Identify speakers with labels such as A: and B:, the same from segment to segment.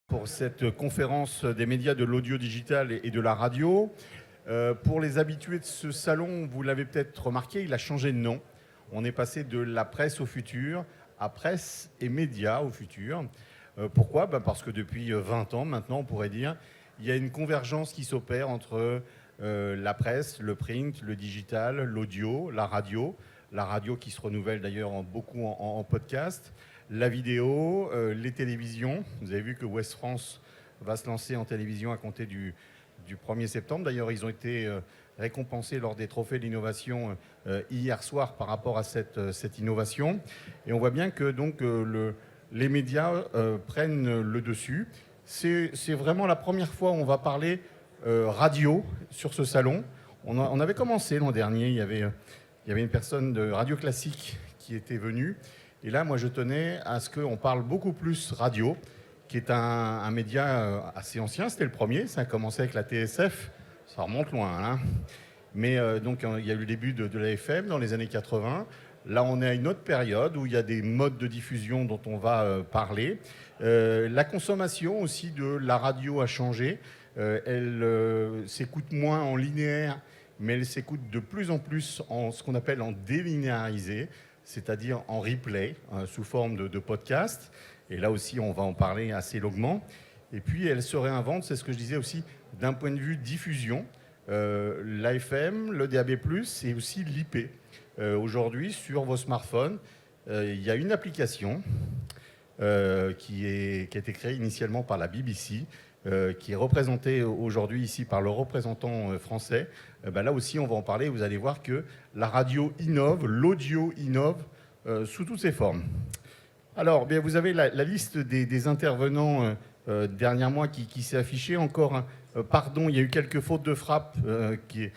A: Pour cette conférence des médias de l'audio digital et de la radio. Pour les habitués de ce salon, vous l'avez peut-être remarqué, il a changé de nom. On est passé de la presse au futur à presse et médias au futur. Pourquoi ? Parce que depuis 20 ans maintenant, on pourrait dire, il y a une convergence qui s'opère entre la presse, le print, le digital, l'audio, la radio qui se renouvelle d'ailleurs beaucoup en podcast, la vidéo, les télévisions. Vous avez vu que Ouest France va se lancer en télévision à compter du 1er septembre. D'ailleurs, ils ont été récompensés lors des trophées d'innovation hier soir par rapport à cette innovation. Et on voit bien que donc, les médias prennent le dessus. C'est vraiment la première fois où on va parler radio sur ce salon. On avait commencé l'an dernier, il y avait une personne de Radio Classique qui était venue. Et là, moi, je tenais à ce qu'on parle beaucoup plus radio, qui est un média assez ancien. C'était le premier, ça a commencé avec la TSF, ça remonte loin. Hein. Mais donc, il y a eu le début de la FM dans les années 80. Là, on est à une autre période où il y a des modes de diffusion dont on va parler. La consommation aussi de la radio a changé. Elle s'écoute moins en linéaire, mais elle s'écoute de plus en plus en ce qu'on appelle en délinéarisé, c'est-à-dire en replay, sous forme de podcast. Et là aussi, on va en parler assez longuement. Et puis, elle se réinvente, c'est ce que je disais aussi, d'un point de vue diffusion. L'AFM, le DAB+, et aussi l'IP. Aujourd'hui, sur vos smartphones, il y a une application qui a été créée initialement par la BBC, qui est représentée aujourd'hui ici par le représentant français. Là aussi, on va en parler. Vous allez voir que la radio innove, l'audio innove sous toutes ses formes. Alors, bien, vous avez la liste des intervenants dernier mois qui s'est affichée. Encore, pardon, il y a eu quelques fautes de frappe qui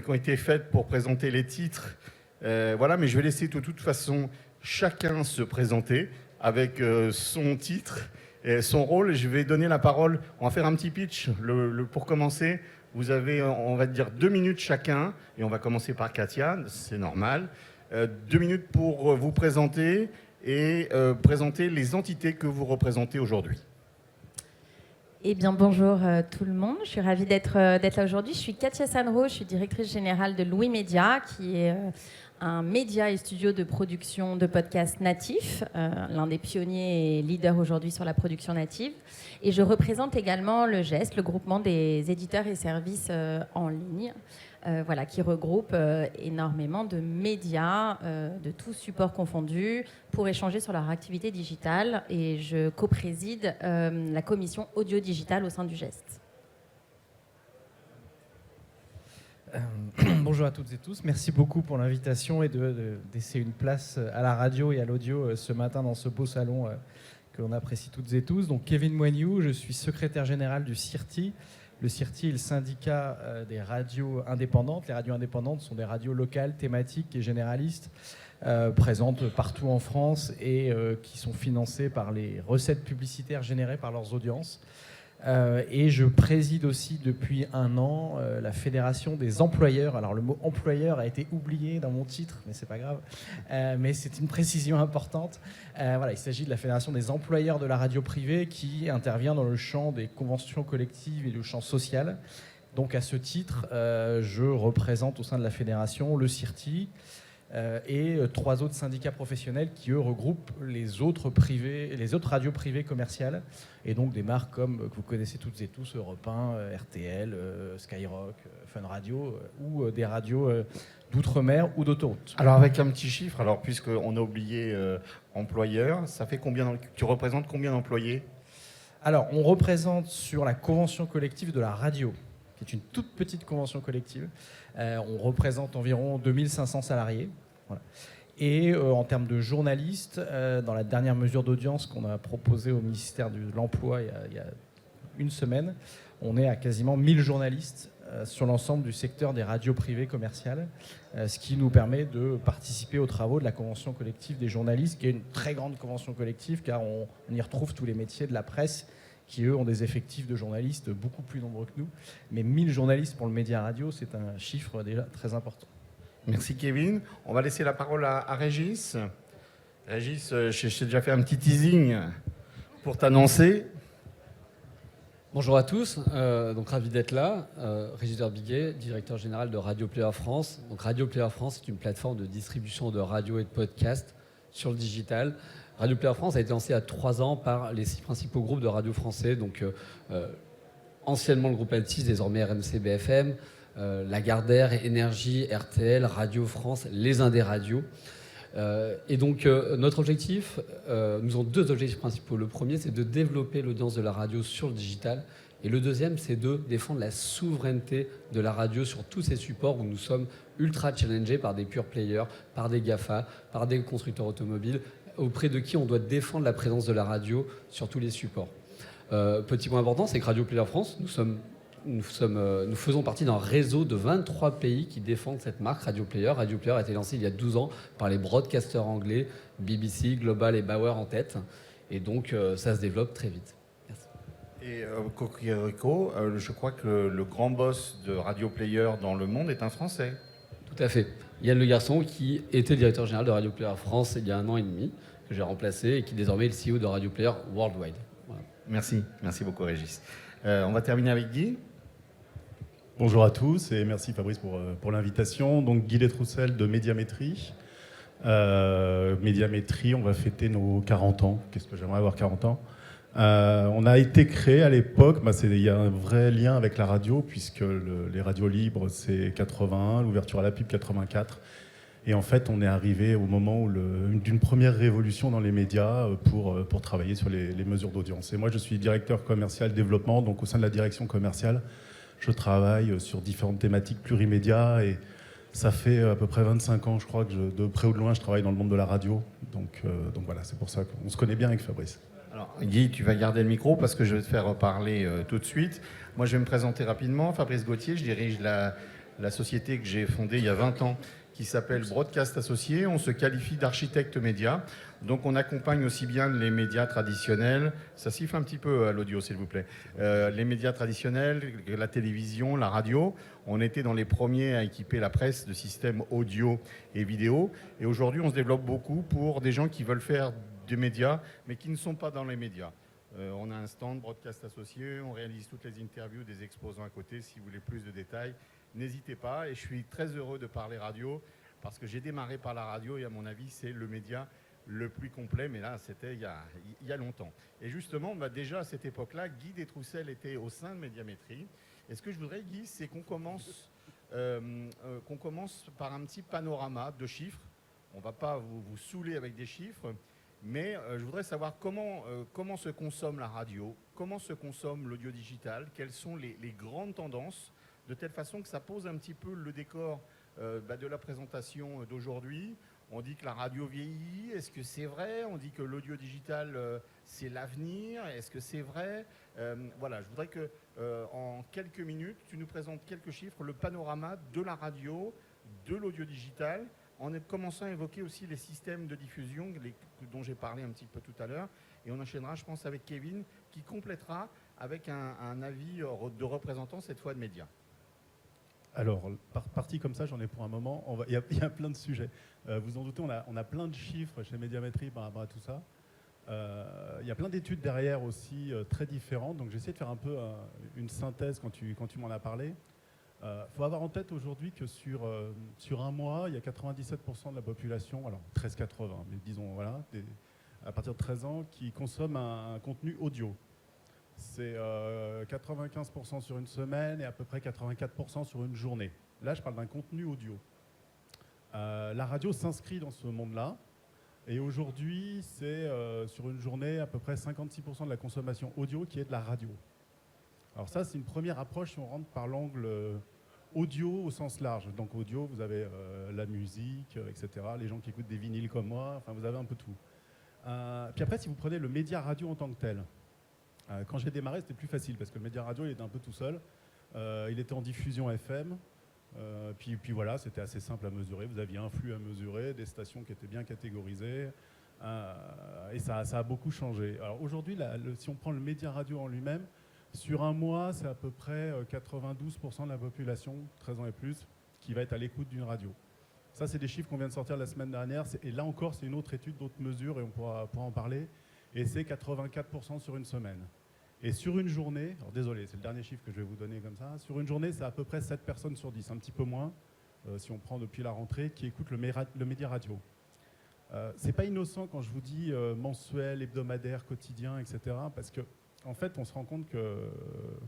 A: ont été faites pour présenter les titres. Voilà, mais je vais laisser de toute façon chacun se présenter avec son titre et son rôle. Je vais donner la parole, on va faire un petit pitch. Pour commencer, vous avez, on va dire, 2 minutes chacun, et on va commencer par Katia, c'est normal. 2 minutes pour vous présenter et présenter les entités que vous représentez aujourd'hui.
B: Eh bien, bonjour tout le monde. Je suis ravie d'être là aujourd'hui. Je suis Katia Sanro, je suis directrice générale de Louis Média, qui est un média et studio de production de podcasts natifs, l'un des pionniers et leaders aujourd'hui sur la production native. Et je représente également le GEST, le groupement des éditeurs et services en ligne, qui regroupe énormément de médias de tous supports confondus pour échanger sur leur activité digitale. Et je co-préside la commission audio-digitale au sein du GEST.
C: Bonjour à toutes et tous, merci beaucoup pour l'invitation et de laisser une place à la radio et à l'audio ce matin dans ce beau salon que l'on apprécie toutes et tous. Donc Kevin Moignou, je suis secrétaire général du CIRTI. Le CIRTI est le syndicat des radios indépendantes. Les radios indépendantes sont des radios locales, thématiques et généralistes présentes partout en France et qui sont financées par les recettes publicitaires générées par leurs audiences. Et je préside aussi depuis 1 an la Fédération des employeurs. Alors le mot employeur a été oublié dans mon titre, mais c'est pas grave. Mais c'est une précision importante. Il s'agit de la Fédération des employeurs de la radio privée qui intervient dans le champ des conventions collectives et le champ social. Donc à ce titre, je représente au sein de la fédération le CIRTI, et 3 autres syndicats professionnels qui, eux, regroupent les autres radios privées commerciales, et donc des marques comme, que vous connaissez toutes et tous, Europe 1, RTL, Skyrock, Fun Radio, ou des radios d'outre-mer ou d'autoroute.
A: Alors avec un petit chiffre, puisqu'on a oublié employeur, ça fait combien tu représentes combien d'employés ?
C: Alors, on représente sur la convention collective de la radio, qui est une toute petite convention collective, on représente environ 2500 salariés. Voilà. Et en termes de journalistes, dans la dernière mesure d'audience qu'on a proposée au ministère de l'Emploi il y a 1 semaine, on est à quasiment 1000 journalistes sur l'ensemble du secteur des radios privées commerciales, ce qui nous permet de participer aux travaux de la convention collective des journalistes, qui est une très grande convention collective, car on y retrouve tous les métiers de la presse, qui, eux, ont des effectifs de journalistes beaucoup plus nombreux que nous. Mais 1000 journalistes pour le média radio, c'est un chiffre déjà très important.
A: Merci Kevin. On va laisser la parole à Régis. Régis, j'ai déjà fait un petit teasing pour t'annoncer.
D: Bonjour à tous, donc ravi d'être là. Régis Biguet, directeur général de Radio Player France. Donc Radio Player France est une plateforme de distribution de radio et de podcasts sur le digital. Radio Player France a été lancé il y a 3 ans par les 6 principaux groupes de radio français, donc anciennement le groupe Altis, désormais RMC BFM, Lagardère, Énergie, RTL, Radio France, les Indés Radio. Et donc notre objectif, nous avons 2 objectifs principaux. Le premier, c'est de développer l'audience de la radio sur le digital. Et le deuxième, c'est de défendre la souveraineté de la radio sur tous ces supports où nous sommes ultra challengés par des pure players, par des GAFA, par des constructeurs automobiles, auprès de qui on doit défendre la présence de la radio sur tous les supports. Petit point important, c'est que Radio Player France, nous faisons partie d'un réseau de 23 pays qui défendent cette marque Radio Player. Radio Player a été lancé il y a 12 ans par les broadcasters anglais, BBC, Global et Bauer en tête. Et donc, ça se développe très vite. Merci.
A: Et Cocorico, je crois que le grand boss de Radio Player dans le monde est un Français.
D: Tout à fait. Yann Le Garçon, qui était directeur général de Radio Player France il y a 1 an et demi, que j'ai remplacé, et qui désormais est le CEO de Radio Player Worldwide. Voilà.
A: Merci beaucoup Régis. On va terminer avec Guy.
E: Bonjour à tous et merci Fabrice pour l'invitation. Donc Guy Détroussel de Médiamétrie. Médiamétrie, on va fêter nos 40 ans. Qu'est-ce que j'aimerais avoir 40 ans. On a été créé à l'époque, il y a un vrai lien avec la radio puisque les radios libres c'est 81, l'ouverture à la pub 84. Et en fait, on est arrivé au moment d'une première révolution dans les médias pour travailler sur les mesures d'audience. Et moi, je suis directeur commercial développement, donc au sein de la direction commerciale, je travaille sur différentes thématiques plurimédias et ça fait à peu près 25 ans, je crois, que de près ou de loin, je travaille dans le monde de la radio. Donc voilà, c'est pour ça qu'on se connaît bien avec Fabrice.
A: Alors Guy, tu vas garder le micro parce que je vais te faire parler tout de suite. Moi, je vais me présenter rapidement. Fabrice Gauthier, je dirige la société que j'ai fondée il y a 20 ans qui s'appelle Broadcast Associés. On se qualifie d'architecte média. Donc on accompagne aussi bien les médias traditionnels, ça siffle un petit peu à l'audio s'il vous plaît, les médias traditionnels, la télévision, la radio. On était dans les premiers à équiper la presse de systèmes audio et vidéo. Et aujourd'hui on se développe beaucoup pour des gens qui veulent faire des médias mais qui ne sont pas dans les médias. On a un stand Broadcast Associés, on réalise toutes les interviews des exposants à côté. Si vous voulez plus de détails, n'hésitez pas. Et je suis très heureux de parler radio parce que j'ai démarré par la radio et à mon avis c'est le média le plus complet, mais là c'était il y a longtemps. Et justement, déjà à cette époque-là, Guy Détroussel était au sein de Médiamétrie. Et ce que je voudrais, Guy, c'est qu'on commence par un petit panorama de chiffres. On ne va pas vous saouler avec des chiffres, mais je voudrais savoir comment se consomme la radio, comment se consomme l'audio digital, quelles sont les grandes tendances, de telle façon que ça pose un petit peu le décor de la présentation d'aujourd'hui. On dit que la radio vieillit, est-ce que c'est vrai? On dit que l'audio digital, c'est l'avenir, est-ce que c'est vrai? Voilà, je voudrais que en quelques minutes, tu nous présentes quelques chiffres, le panorama de la radio, de l'audio digital, en commençant à évoquer aussi les systèmes de diffusion dont j'ai parlé un petit peu tout à l'heure. Et on enchaînera, je pense, avec Kevin, qui complétera avec un avis de représentant, cette fois de médias.
E: Alors, parti comme ça, j'en ai pour un moment. Il y a plein de sujets. Vous en doutez, on a plein de chiffres chez Médiamétrie par rapport à tout ça. Il y a plein d'études derrière aussi très différentes. Donc, j'ai essayé de faire un peu une synthèse quand tu m'en as parlé. Faut avoir en tête aujourd'hui que sur un mois, il y a 97% de la population, alors 13-80, mais disons, voilà, à partir de 13 ans, qui consomment un contenu audio. C'est 95% sur une semaine et à peu près 84% sur une journée. Là, je parle d'un contenu audio. La radio s'inscrit dans ce monde-là. Et aujourd'hui, c'est sur une journée à peu près 56% de la consommation audio qui est de la radio. Alors ça, c'est une première approche si on rentre par l'angle audio au sens large. Donc audio, vous avez la musique, etc. Les gens qui écoutent des vinyles comme moi, enfin vous avez un peu tout. Puis après, si vous prenez le média radio en tant que tel, quand j'ai démarré, c'était plus facile parce que le média radio, il était un peu tout seul. Il était en diffusion FM. Puis voilà, c'était assez simple à mesurer. Vous aviez un flux à mesurer, des stations qui étaient bien catégorisées. Et ça a beaucoup changé. Alors aujourd'hui, si on prend le média radio en lui-même, sur un mois, c'est à peu près 92% de la population, 13 ans et plus, qui va être à l'écoute d'une radio. Ça, c'est des chiffres qu'on vient de sortir la semaine dernière. Et là encore, c'est une autre étude, d'autres mesures, et on pourra en parler. Et c'est 84% sur une semaine. Et sur une journée, alors désolé, c'est le dernier chiffre que je vais vous donner comme ça, sur une journée, c'est à peu près 7 personnes sur 10, un petit peu moins, si on prend depuis la rentrée, qui écoutent le média radio. C'est pas innocent quand je vous dis mensuel, hebdomadaire, quotidien, etc. Parce que en fait, on se rend compte que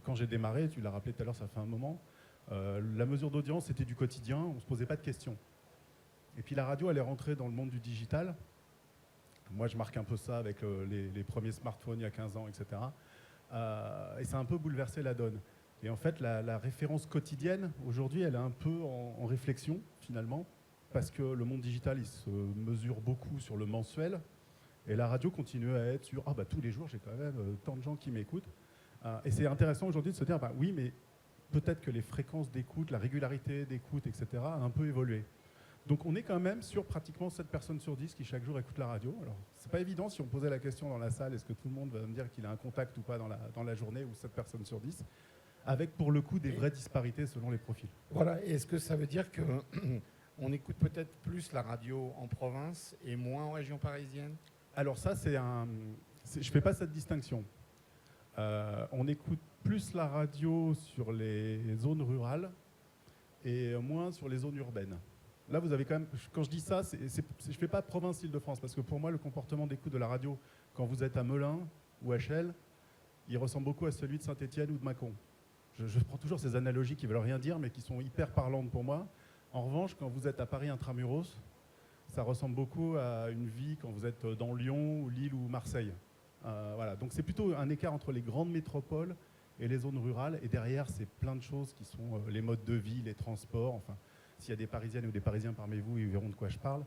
E: quand j'ai démarré, tu l'as rappelé tout à l'heure, ça fait un moment, la mesure d'audience c'était du quotidien, on se posait pas de questions. Et puis la radio, elle est rentrée dans le monde du digital. Moi, je marque un peu ça avec les premiers smartphones il y a 15 ans, etc. Et ça a un peu bouleversé la donne. Et en fait, la référence quotidienne, aujourd'hui, elle est un peu en réflexion, finalement, parce que le monde digital, il se mesure beaucoup sur le mensuel, et la radio continue à être sur tous les jours, j'ai quand même tant de gens qui m'écoutent. Et c'est intéressant aujourd'hui de se dire, oui, mais peut-être que les fréquences d'écoute, la régularité d'écoute, etc., a un peu évolué. Donc on est quand même sur pratiquement 7 personnes sur 10 qui chaque jour écoutent la radio. Alors c'est pas évident si on posait la question dans la salle, est-ce que tout le monde va me dire qu'il a un contact ou pas dans la journée, ou 7 personnes sur 10, avec pour le coup des vraies disparités selon les profils.
A: Voilà, et est-ce que ça veut dire qu'on écoute peut-être plus la radio en province et moins en région parisienne?
E: Alors ça, je fais pas cette distinction. On écoute plus la radio sur les zones rurales et moins sur les zones urbaines. Là, vous avez quand même, quand je dis ça, je ne fais pas province Île-de-France, parce que pour moi, le comportement d'écoute de la radio, quand vous êtes à Melun ou à Chelles, il ressemble beaucoup à celui de Saint-Étienne ou de Mâcon. Je prends toujours ces analogies qui ne veulent rien dire, mais qui sont hyper parlantes pour moi. En revanche, quand vous êtes à Paris intramuros, ça ressemble beaucoup à une vie quand vous êtes dans Lyon, ou Lille ou Marseille. Voilà. Donc c'est plutôt un écart entre les grandes métropoles et les zones rurales. Et derrière, c'est plein de choses qui sont les modes de vie, les transports, enfin... S'il y a des Parisiennes ou des Parisiens parmi vous, ils verront de quoi je parle.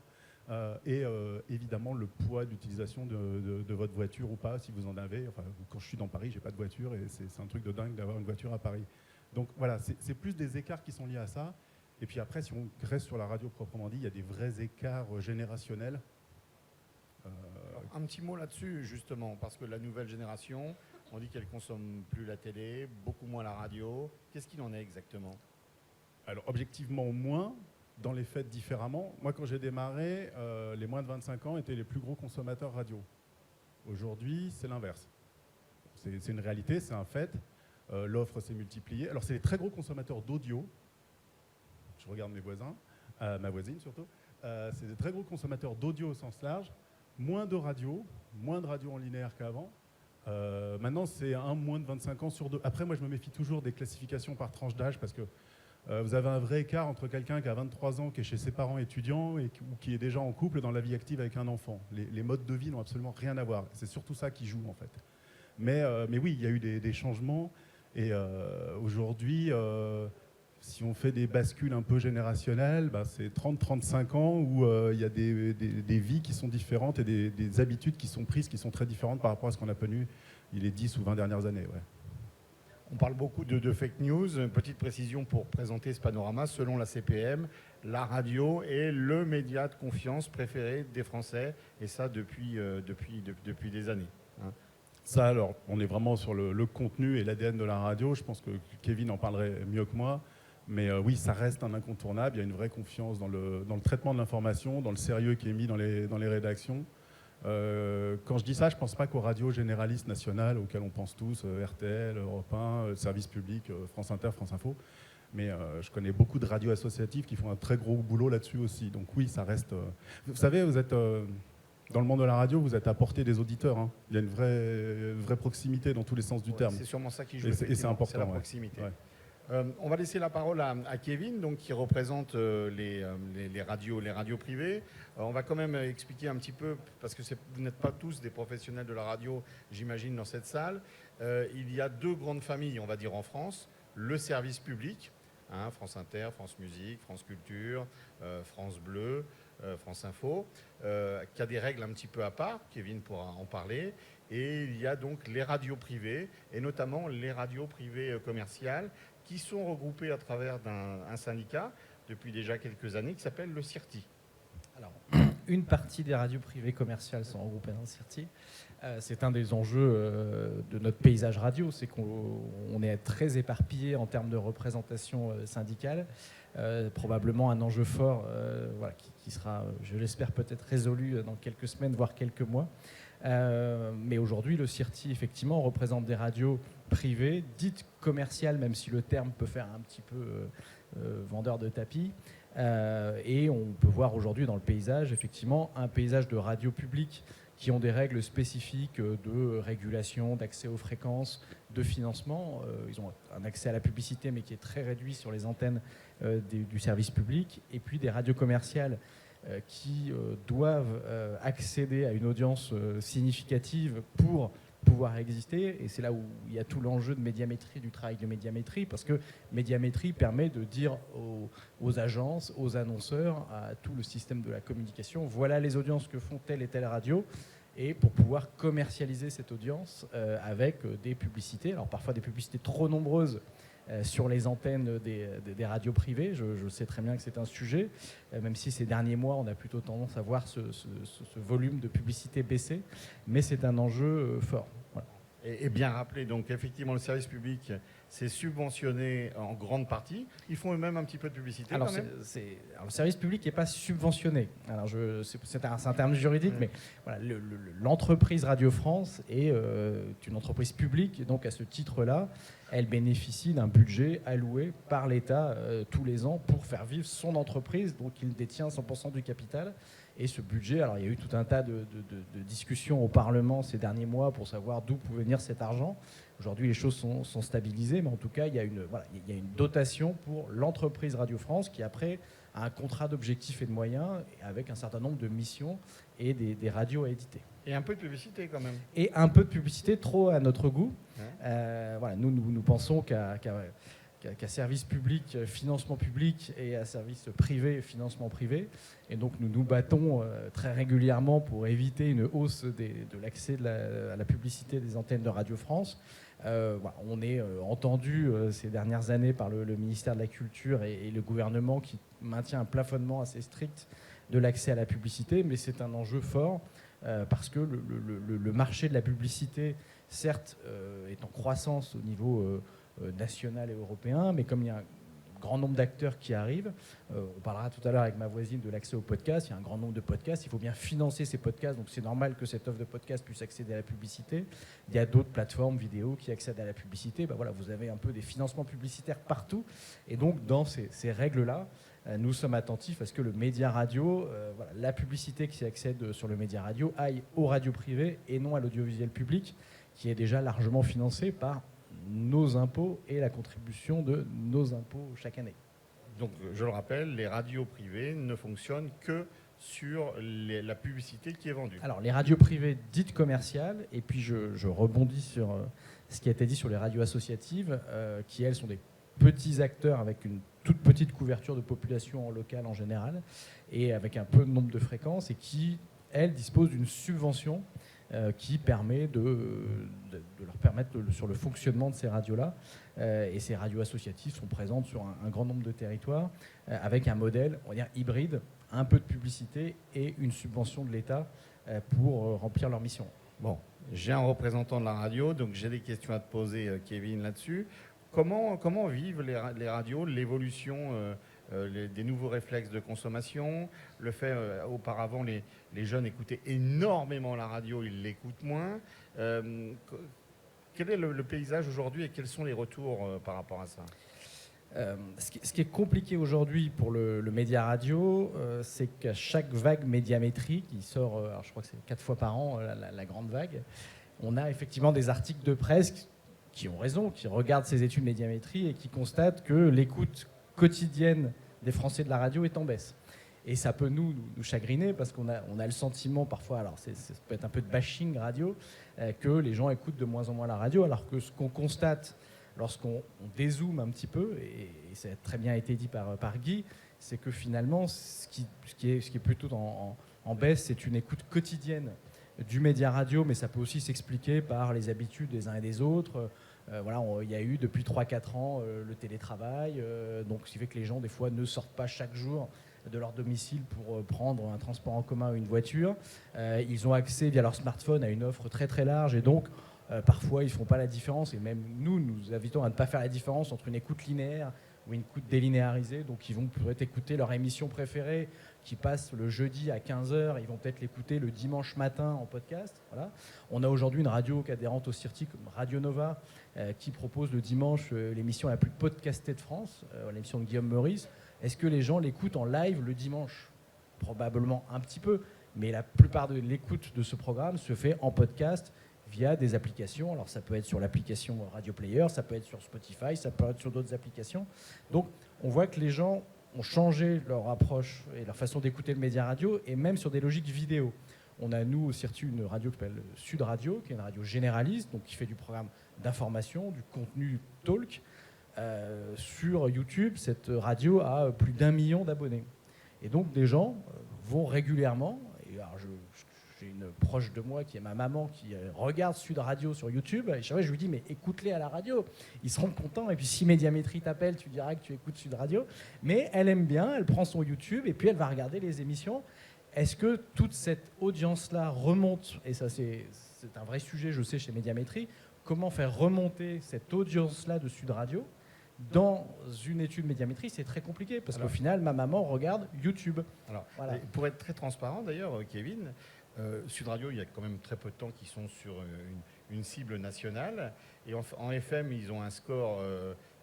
E: Et évidemment, le poids d'utilisation de votre voiture ou pas, si vous en avez. Enfin, quand je suis dans Paris, je n'ai pas de voiture et c'est un truc de dingue d'avoir une voiture à Paris. Donc voilà, c'est plus des écarts qui sont liés à ça. Et puis après, si on reste sur la radio proprement dit, il y a des vrais écarts générationnels.
A: Alors, un petit mot là-dessus, justement, parce que la nouvelle génération, on dit qu'elle ne consomme plus la télé, beaucoup moins la radio. Qu'est-ce qu'il en est exactement ?
E: Alors objectivement moins, dans les faits différemment. Moi quand j'ai démarré, les moins de 25 ans étaient les plus gros consommateurs radio. Aujourd'hui c'est l'inverse. C'est une réalité, c'est un fait. L'offre s'est multipliée. Alors c'est les très gros consommateurs d'audio. Je regarde mes voisins, ma voisine surtout. C'est des très gros consommateurs d'audio au sens large. Moins de radio en linéaire qu'avant. Maintenant c'est moins de 25 ans sur 2. Après moi je me méfie toujours des classifications par tranche d'âge parce que vous avez un vrai écart entre quelqu'un qui a 23 ans, qui est chez ses parents étudiants ou qui est déjà en couple dans la vie active avec un enfant. Les modes de vie n'ont absolument rien à voir. C'est surtout ça qui joue en fait. Mais oui, il y a eu des changements. Et aujourd'hui, si on fait des bascules un peu générationnelles, c'est 30-35 ans où il y a des vies qui sont différentes et des habitudes qui sont prises qui sont très différentes par rapport à ce qu'on a connu il est 10 ou 20 dernières années. Ouais.
A: On parle beaucoup de fake news. Une petite précision pour présenter ce panorama. Selon la CPM, la radio est le média de confiance préféré des Français, et ça depuis des années. Hein.
E: Ça, alors, on est vraiment sur le contenu et l'ADN de la radio. Je pense que Kevin en parlerait mieux que moi. Mais oui, ça reste un incontournable. Il y a une vraie confiance dans le traitement de l'information, dans le sérieux qui est mis dans les rédactions. Quand je dis ça, je ne pense pas qu'aux radios généralistes nationales auxquelles on pense tous, RTL, Europe 1, Service Public, France Inter, France Info. Mais je connais beaucoup de radios associatives qui font un très gros boulot là-dessus aussi. Donc oui, ça reste... Vous savez, vous êtes... dans le monde de la radio, vous êtes à portée des auditeurs. Hein. Il y a une vraie proximité dans tous les sens du terme.
A: C'est sûrement ça qui joue.
E: Et c'est important.
A: C'est la proximité. Ouais. On va laisser la parole à Kevin, donc, qui représente les radios privées. On va quand même expliquer un petit peu, parce que vous n'êtes pas tous des professionnels de la radio, j'imagine, dans cette salle. Il y a deux grandes familles, on va dire, en France. Le service public, hein, France Inter, France Musique, France Culture, France Bleu, France Info, qui a des règles un petit peu à part. Kevin pourra en parler. Et il y a donc les radios privées, et notamment les radios privées commerciales, qui sont regroupées à travers un syndicat depuis déjà quelques années qui s'appelle le CIRTI.
C: Alors, une partie des radios privées commerciales sont regroupées dans le CIRTI. C'est un des enjeux de notre paysage radio, c'est qu'on est très éparpillé en termes de représentation syndicale. Probablement un enjeu fort qui sera, je l'espère, peut-être résolu dans quelques semaines, voire quelques mois. Mais aujourd'hui, le CIRTI, effectivement, représente des radios privées, dites commerciales, même si le terme peut faire un petit peu vendeur de tapis. Et on peut voir aujourd'hui dans le paysage, effectivement, un paysage de radios publiques qui ont des règles spécifiques de régulation, d'accès aux fréquences, de financement. Ils ont un accès à la publicité, mais qui est très réduit sur les antennes du service public. Et puis des radios commerciales qui doivent accéder à une audience significative pour pouvoir exister. Et c'est là où il y a tout l'enjeu de médiamétrie, du travail de médiamétrie, parce que médiamétrie permet de dire aux agences, aux annonceurs, à tout le système de la communication, voilà les audiences que font telle et telle radio, et pour pouvoir commercialiser cette audience avec des publicités, alors parfois des publicités trop nombreuses sur les antennes des radios privées. Je sais très bien que c'est un sujet, même si ces derniers mois, on a plutôt tendance à voir ce volume de publicité baisser, mais c'est un enjeu fort. Voilà.
A: Et bien rappelé, donc effectivement, le service public, c'est subventionné en grande partie. Ils font eux-mêmes un petit peu de publicité
C: Alors,
A: quand même.
C: Alors, le service public n'est pas subventionné. Alors, c'est un terme juridique, mais voilà, l'entreprise Radio France est une entreprise publique, et donc à ce titre-là, elle bénéficie d'un budget alloué par l'État tous les ans pour faire vivre son entreprise, donc il détient 100% du capital. Et ce budget, alors il y a eu tout un tas de discussions au Parlement ces derniers mois pour savoir d'où pouvait venir cet argent. Aujourd'hui, les choses sont stabilisées, mais en tout cas, il y a une dotation pour l'entreprise Radio France qui, après, a un contrat d'objectifs et de moyens avec un certain nombre de missions et des radios à éditer.
A: Et un peu de publicité quand même.
C: Et un peu de publicité, trop à notre goût. Voilà, nous pensons qu'à service public, financement public, et à service privé, financement privé. Et donc nous nous battons très régulièrement pour éviter une hausse de l'accès à la publicité des antennes de Radio France. Voilà, on est entendu ces dernières années par le ministère de la Culture et le gouvernement qui maintient un plafonnement assez strict de l'accès à la publicité, mais c'est un enjeu fort parce que le marché de la publicité, certes, est en croissance au niveau national et européen, mais comme il y a un grand nombre d'acteurs qui arrivent, on parlera tout à l'heure avec ma voisine de l'accès aux podcasts, il y a un grand nombre de podcasts, il faut bien financer ces podcasts, donc c'est normal que cette offre de podcast puisse accéder à la publicité. Il y a d'autres plateformes vidéo qui accèdent à la publicité, ben voilà, vous avez un peu des financements publicitaires partout, et donc dans ces règles-là, nous sommes attentifs à ce que le média radio, voilà, la publicité qui accède sur le média radio aille aux radios privées et non à l'audiovisuel public, qui est déjà largement financé par nos impôts et la contribution de nos impôts chaque année.
A: Donc, je le rappelle, les radios privées ne fonctionnent que sur la publicité qui est vendue.
C: Alors, les radios privées dites commerciales, et puis je rebondis sur ce qui a été dit sur les radios associatives, qui, elles, sont des petits acteurs avec une toute petite couverture de population en local en général, et avec un peu de nombre de fréquences, et qui, elles, disposent d'une subvention qui permet de leur permettre sur le fonctionnement de ces radios-là. Et ces radios associatives sont présentes sur un grand nombre de territoires avec un modèle, on va dire, hybride, un peu de publicité et une subvention de l'État pour remplir leur mission.
A: Bon, j'ai un représentant de la radio, donc j'ai des questions à te poser, Kevin, là-dessus. Comment vivent les radios, l'évolution des nouveaux réflexes de consommation, le fait auparavant les jeunes écoutaient énormément la radio, ils l'écoutent moins. Quel est le paysage aujourd'hui et quels sont les retours par rapport à ça ?
C: Ce qui est compliqué aujourd'hui pour le média radio, c'est qu'à chaque vague médiamétrie qui sort, alors je crois que c'est 4 fois par an, la grande vague, on a effectivement des articles de presse qui ont raison, qui regardent ces études médiamétrie et qui constatent que l'écoute quotidienne des Français de la radio est en baisse. Et ça peut nous chagriner parce qu'on a le sentiment parfois, alors ça peut être un peu de bashing radio, que les gens écoutent de moins en moins la radio, alors que ce qu'on constate lorsqu'on dézoome un petit peu, et ça a très bien été dit par Guy, c'est que finalement, ce qui est plutôt en baisse, c'est une écoute quotidienne du média radio, mais ça peut aussi s'expliquer par les habitudes des uns et des autres. Voilà, il y a eu depuis 3-4 ans le télétravail, donc ce qui fait que les gens des fois ne sortent pas chaque jour de leur domicile pour prendre un transport en commun ou une voiture. Ils ont accès via leur smartphone à une offre très très large et donc parfois ils ne font pas la différence, et même nous invitons à ne pas faire la différence entre une écoute linéaire ou ou une écoute délinéarisée, donc ils vont peut-être écouter leur émission préférée qui passe le jeudi à 15h, ils vont peut-être l'écouter le dimanche matin en podcast. Voilà. On a aujourd'hui une radio qui est adhérente au CIRTI comme Radio Nova, qui propose le dimanche l'émission la plus podcastée de France, l'émission de Guillaume Meurice. Est-ce que les gens l'écoutent en live le dimanche ? Probablement un petit peu, mais la plupart de l'écoute de ce programme se fait en podcast via des applications. Alors ça peut être sur l'application Radio Player, ça peut être sur Spotify, ça peut être sur d'autres applications. Donc on voit que les gens ont changé leur approche et leur façon d'écouter le média radio, et même sur des logiques vidéo. On a, nous, au CIRTI, une radio qui s'appelle Sud Radio, qui est une radio généraliste, donc qui fait du programme d'information, du contenu talk. Sur YouTube, cette radio a plus d'1 million d'abonnés. Et donc, des gens vont régulièrement, et alors j'ai une proche de moi qui est ma maman qui regarde Sud Radio sur YouTube, et chaque fois je lui dis mais écoute-les à la radio, ils seront contents, et puis si Médiamétrie t'appelle tu diras que tu écoutes Sud Radio, mais elle aime bien, elle prend son YouTube et puis elle va regarder les émissions. Est-ce que toute cette audience-là remonte, et ça c'est un vrai sujet je sais chez Médiamétrie, comment faire remonter cette audience-là de Sud Radio dans une étude Médiamétrie, c'est très compliqué, parce qu'au final ma maman regarde YouTube.
A: Alors,
C: voilà.
A: pour être très transparent d'ailleurs, Kevin, Sud Radio, il y a quand même très peu de temps qu'ils sont sur une cible nationale. Et en FM, ils ont un score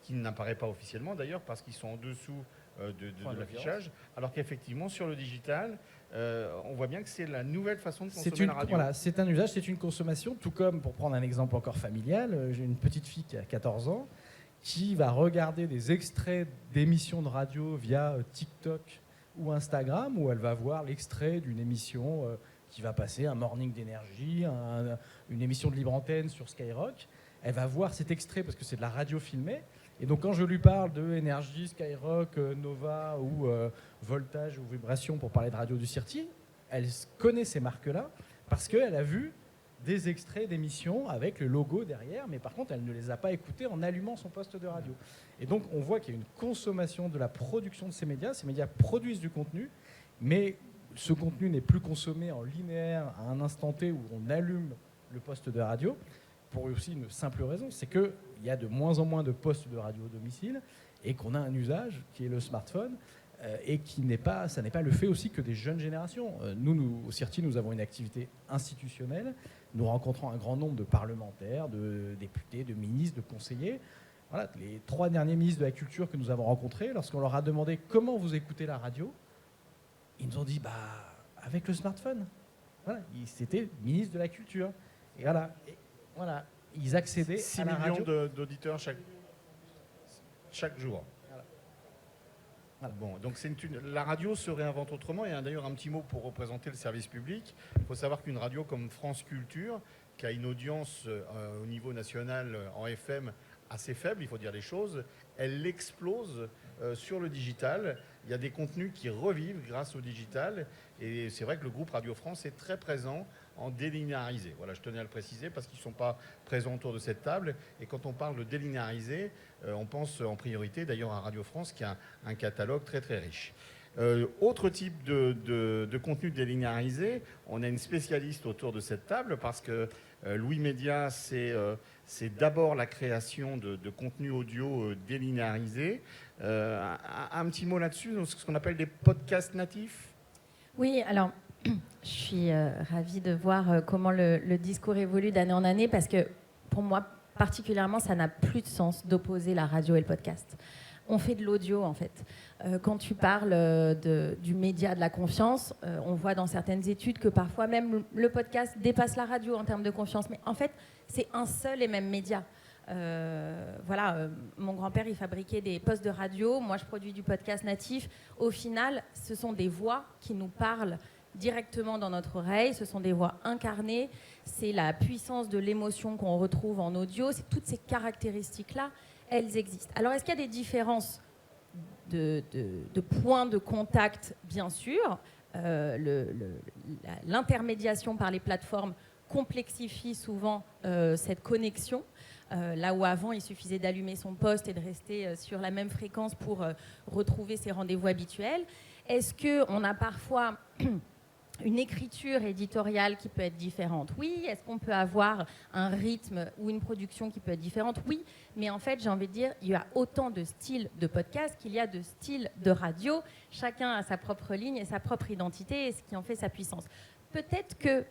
A: qui n'apparaît pas officiellement d'ailleurs, parce qu'ils sont en dessous de l'affichage. Alors qu'effectivement, sur le digital, on voit bien que c'est la nouvelle façon de consommer la radio.
C: Voilà, c'est un usage, c'est une consommation. Tout comme, pour prendre un exemple encore familial, j'ai une petite fille qui a 14 ans qui va regarder des extraits d'émissions de radio via TikTok ou Instagram, où elle va voir l'extrait d'une émission qui va passer, un morning d'énergie, une émission de libre antenne sur Skyrock. Elle va voir cet extrait parce que c'est de la radio filmée. Et donc quand je lui parle de énergie, Skyrock, Nova ou Voltage ou Vibration pour parler de radio du CIRTI, elle connaît ces marques-là parce qu'elle a vu des extraits d'émissions avec le logo derrière, mais par contre elle ne les a pas écoutés en allumant son poste de radio. Et donc on voit qu'il y a une consommation de la production de ces médias produisent du contenu, mais ce contenu n'est plus consommé en linéaire à un instant T où on allume le poste de radio, pour aussi une simple raison, c'est qu'il y a de moins en moins de postes de radio au domicile et qu'on a un usage qui est le smartphone et ça n'est pas le fait aussi que des jeunes générations. Nous, au CIRTI, nous avons une activité institutionnelle. Nous rencontrons un grand nombre de parlementaires, de députés, de ministres, de conseillers. Voilà, les 3 derniers ministres de la Culture que nous avons rencontrés, lorsqu'on leur a demandé comment vous écoutez la radio, ils nous ont dit avec le smartphone. Voilà, c'était ministre de la Culture. Et voilà, ils accédaient à la radio.
A: 6 millions d'auditeurs chaque jour.
C: Voilà.
A: Bon, donc la radio se réinvente autrement. Et d'ailleurs, un petit mot pour représenter le service public. Il faut savoir qu'une radio comme France Culture, qui a une audience au niveau national en FM assez faible, il faut dire les choses, elle explose sur le digital. Il y a des contenus qui revivent grâce au digital. Et c'est vrai que le groupe Radio France est très présent en délinéarisé. Voilà, je tenais à le préciser parce qu'ils ne sont pas présents autour de cette table. Et quand on parle de délinéarisé, on pense en priorité d'ailleurs à Radio France qui a un catalogue très très riche. Autre type de contenu délinéarisé, on a une spécialiste autour de cette table parce que Louis Média, c'est d'abord la création de contenu audio délinéarisé. Un petit mot là-dessus, ce qu'on appelle des podcasts natifs.
B: Oui, alors je suis ravie de voir comment le discours évolue d'année en année parce que pour moi, particulièrement, ça n'a plus de sens d'opposer la radio et le podcast. On fait de l'audio, en fait. Quand tu parles du média de la confiance, on voit dans certaines études que parfois même le podcast dépasse la radio en termes de confiance. Mais en fait, c'est un seul et même média. Mon grand-père, il fabriquait des postes de radio. Moi, je produis du podcast natif. Au final, ce sont des voix qui nous parlent directement dans notre oreille. Ce sont des voix incarnées. C'est la puissance de l'émotion qu'on retrouve en audio. C'est toutes ces caractéristiques-là, elles existent. Alors, est-ce qu'il y a des différences de points de contact? Bien sûr. L'intermédiation par les plateformes complexifie souvent cette connexion. Là où avant, il suffisait d'allumer son poste et de rester sur la même fréquence pour retrouver ses rendez-vous habituels. Est-ce qu'on a parfois une écriture éditoriale qui peut être différente? Oui. Est-ce qu'on peut avoir un rythme ou une production qui peut être différente? Oui. Mais en fait, j'ai envie de dire, il y a autant de styles de podcast qu'il y a de styles de radio. Chacun a sa propre ligne et sa propre identité, et ce qui en fait sa puissance. Peut-être que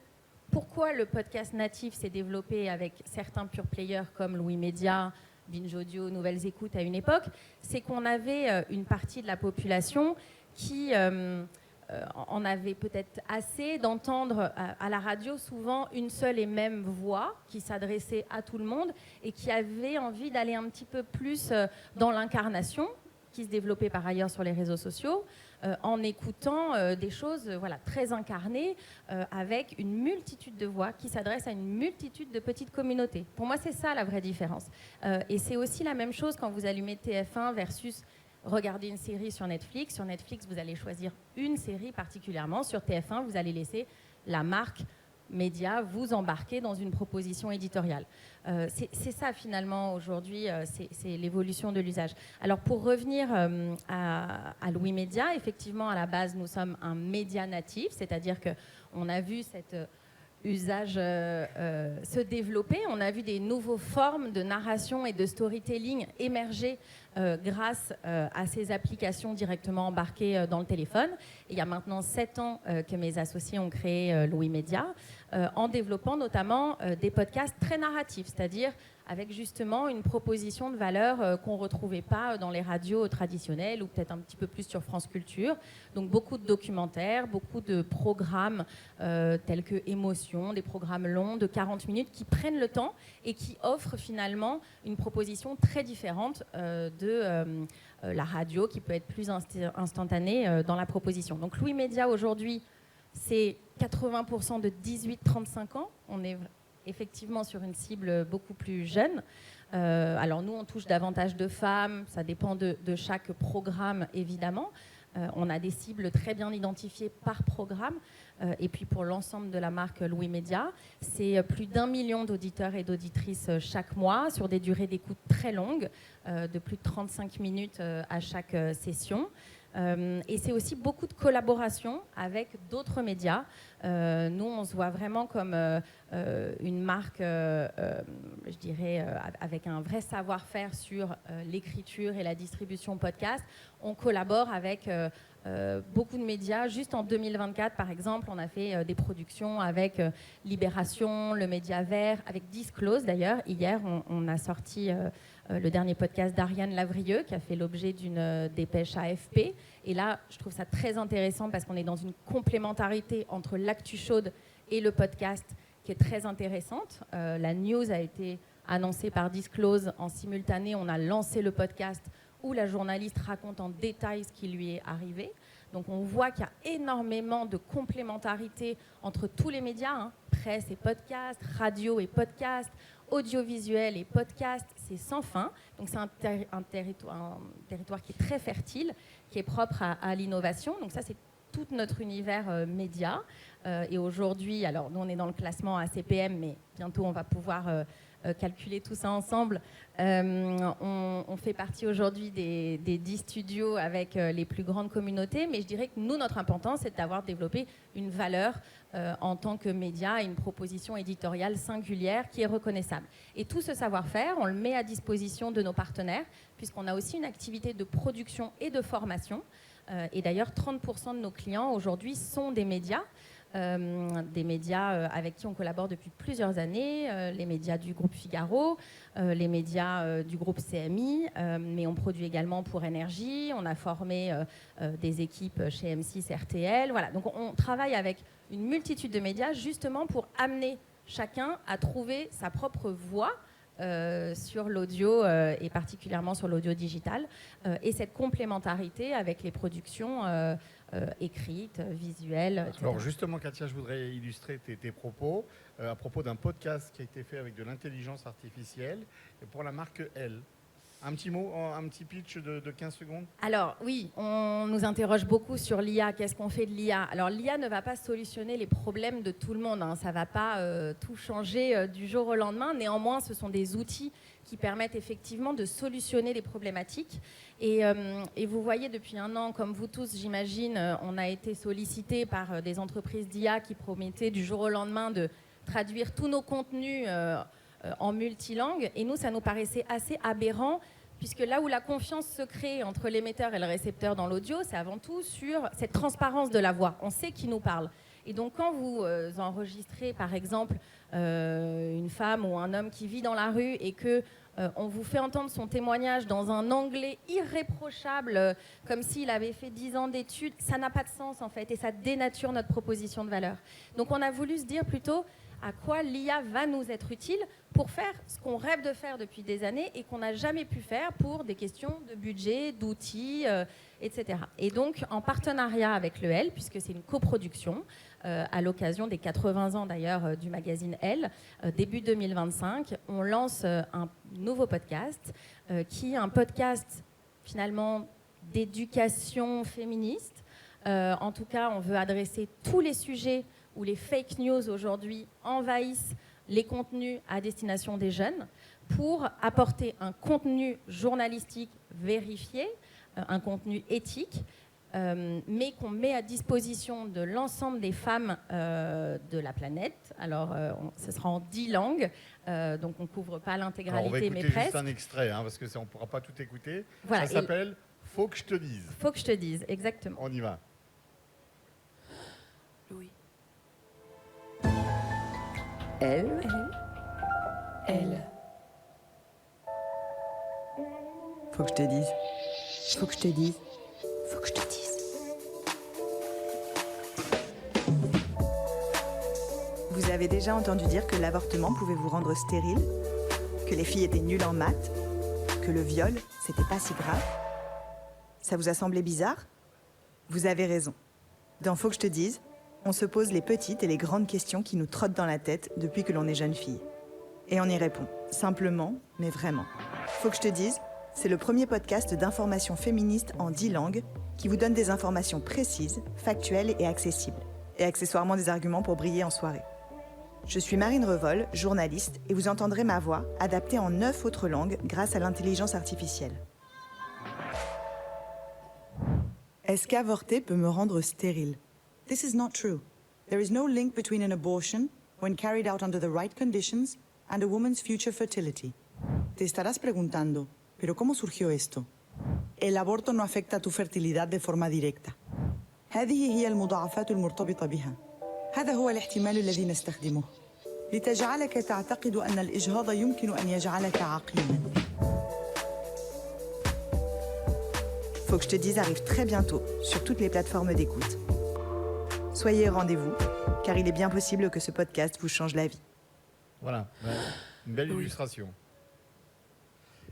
B: pourquoi le podcast natif s'est développé avec certains pure players comme Louis Média, Binge Audio, Nouvelles Écoutes à une époque, c'est qu'on avait une partie de la population qui en avait peut-être assez d'entendre à la radio souvent une seule et même voix qui s'adressait à tout le monde et qui avait envie d'aller un petit peu plus dans l'incarnation, qui se développait par ailleurs sur les réseaux sociaux, en écoutant des choses très incarnées, avec une multitude de voix qui s'adressent à une multitude de petites communautés. Pour moi, c'est ça la vraie différence. Et c'est aussi la même chose quand vous allumez TF1 versus regarder une série sur Netflix. Sur Netflix, vous allez choisir une série particulièrement. Sur TF1, vous allez laisser la marque média vous embarquer dans une proposition éditoriale. C'est ça finalement aujourd'hui, c'est l'évolution de l'usage. Alors pour revenir à Louis Média, effectivement à la base nous sommes un média natif, c'est-à-dire qu'on a vu cet usage se développer, on a vu des nouvelles formes de narration et de storytelling émerger grâce à ces applications directement embarquées dans le téléphone. Et il y a maintenant 7 ans que mes associés ont créé Louis Média, en développant notamment des podcasts très narratifs, c'est-à-dire avec justement une proposition de valeur qu'on ne retrouvait pas dans les radios traditionnelles ou peut-être un petit peu plus sur France Culture. Donc beaucoup de documentaires, beaucoup de programmes tels que Émotion, des programmes longs de 40 minutes qui prennent le temps et qui offrent finalement une proposition très différente de la radio qui peut être plus instantanée dans la proposition. Donc Louis Média aujourd'hui, c'est 80% de 18-35 ans. On est effectivement sur une cible beaucoup plus jeune. Alors nous, on touche davantage de femmes, ça dépend de chaque programme évidemment. On a des cibles très bien identifiées par programme. Et puis pour l'ensemble de la marque Louis Média, c'est plus d'1 million d'auditeurs et d'auditrices chaque mois sur des durées d'écoute très longues, de plus de 35 minutes à chaque session. Et c'est aussi beaucoup de collaboration avec d'autres médias. Nous, on se voit vraiment comme une marque, je dirais, avec un vrai savoir-faire sur l'écriture et la distribution podcast. On collabore avec beaucoup de médias. Juste en 2024, par exemple, on a fait des productions avec Libération, Le Média Vert, avec Disclose d'ailleurs. Hier, on a sorti le dernier podcast d'Ariane Lavrieux qui a fait l'objet d'une dépêche AFP. Et là, je trouve ça très intéressant parce qu'on est dans une complémentarité entre l'actu chaude et le podcast qui est très intéressante. La news a été annoncée par Disclose en simultané. On a lancé le podcast où la journaliste raconte en détail ce qui lui est arrivé. Donc on voit qu'il y a énormément de complémentarité entre tous les médias, presse et podcast, radio et podcast, audiovisuel et podcast, c'est sans fin. Donc c'est un territoire qui est très fertile, qui est propre à l'innovation. Donc ça, c'est tout notre univers média. Et aujourd'hui, alors nous, on est dans le classement ACPM, mais bientôt, on va pouvoir calculer tout ça ensemble. On fait partie aujourd'hui des 10 studios avec les plus grandes communautés, mais je dirais que nous, notre importance, c'est d'avoir développé une valeur en tant que média et une proposition éditoriale singulière qui est reconnaissable. Et tout ce savoir-faire, on le met à disposition de nos partenaires, puisqu'on a aussi une activité de production et de formation. Et d'ailleurs, 30% de nos clients aujourd'hui sont des médias avec qui on collabore depuis plusieurs années, les médias du groupe Figaro, les médias du groupe CMI, mais on produit également pour Énergie, on a formé des équipes chez M6, RTL, voilà. Donc on travaille avec une multitude de médias justement pour amener chacun à trouver sa propre voix sur l'audio et particulièrement sur l'audio digital et cette complémentarité avec les productions écrites, visuelles, etc.
A: Alors justement, Katia, je voudrais illustrer tes propos à propos d'un podcast qui a été fait avec de l'intelligence artificielle et pour la marque Elle. Un petit mot, un petit pitch de 15 secondes.
B: Alors oui, on nous interroge beaucoup sur l'IA. Qu'est-ce qu'on fait de l'IA? Alors l'IA ne va pas solutionner les problèmes de tout le monde. Ça ne va pas tout changer du jour au lendemain. Néanmoins, ce sont des outils qui permettent effectivement de solutionner les problématiques. Et vous voyez, depuis un an, comme vous tous, j'imagine, on a été sollicité par des entreprises d'IA qui promettaient du jour au lendemain de traduire tous nos contenus en multilangue. Et nous, ça nous paraissait assez aberrant, puisque là où la confiance se crée entre l'émetteur et le récepteur dans l'audio, c'est avant tout sur cette transparence de la voix. On sait qui nous parle. Et donc, quand vous enregistrez, par exemple, une femme ou un homme qui vit dans la rue et que on vous fait entendre son témoignage dans un anglais irréprochable, comme s'il avait fait 10 ans d'études, ça n'a pas de sens, en fait, et ça dénature notre proposition de valeur. Donc, on a voulu se dire plutôt à quoi l'IA va nous être utile pour faire ce qu'on rêve de faire depuis des années et qu'on n'a jamais pu faire pour des questions de budget, d'outils, etc. Et donc, en partenariat avec le Elle, puisque c'est une coproduction, à l'occasion des 80 ans d'ailleurs du magazine Elle, début 2025, on lance un nouveau podcast qui est un podcast finalement d'éducation féministe. En tout cas, on veut adresser tous les sujets où les fake news aujourd'hui envahissent les contenus à destination des jeunes pour apporter un contenu journalistique vérifié, un contenu éthique, mais qu'on met à disposition de l'ensemble des femmes de la planète. Alors, ce sera en 10 langues, donc on ne couvre pas l'intégralité, mais presque.
A: On va écouter juste un extrait, parce que on ne pourra pas tout écouter.
B: Voilà,
A: ça s'appelle « Faut que je te dise ».
B: Faut que je te dise, exactement.
A: On y va.
F: Louis.
G: Elle. Faut que je te dise. Faut que je te dise. Faut que je te dise. Vous avez déjà entendu dire que l'avortement pouvait vous rendre stérile? Que les filles étaient nulles en maths? Que le viol, c'était pas si grave? Ça vous a semblé bizarre? Vous avez raison. Dans Faut que je te dise, on se pose les petites et les grandes questions qui nous trottent dans la tête depuis que l'on est jeune fille. Et on y répond, simplement, mais vraiment. Faut que je te dise, c'est le premier podcast d'information féministe en 10 langues qui vous donne des informations précises, factuelles et accessibles. Et accessoirement des arguments pour briller en soirée. Je suis Marine Revol, journaliste, et vous entendrez ma voix adaptée en 9 autres langues grâce à l'intelligence artificielle. Est-ce qu'avorter peut me rendre stérile? This is not true. There is no link between an abortion, when carried out under the right conditions, and a woman's future fertility. Te estarás preguntando, ¿pero cómo surgió esto? El aborto no afecta tu fertilidad de forma directa. هذه هي المضاعفات المرتبطة بها. هذا هو الاحتمال الذي نستخدمه لتجعلك تعتقد أن الإجهاض يمكن أن يجعلك عقيما. Faut que je te dise arrive très bientôt sur toutes les plateformes d'écoute. Soyez au rendez-vous, car il est bien possible que ce podcast vous change la vie.
A: Voilà, une belle illustration.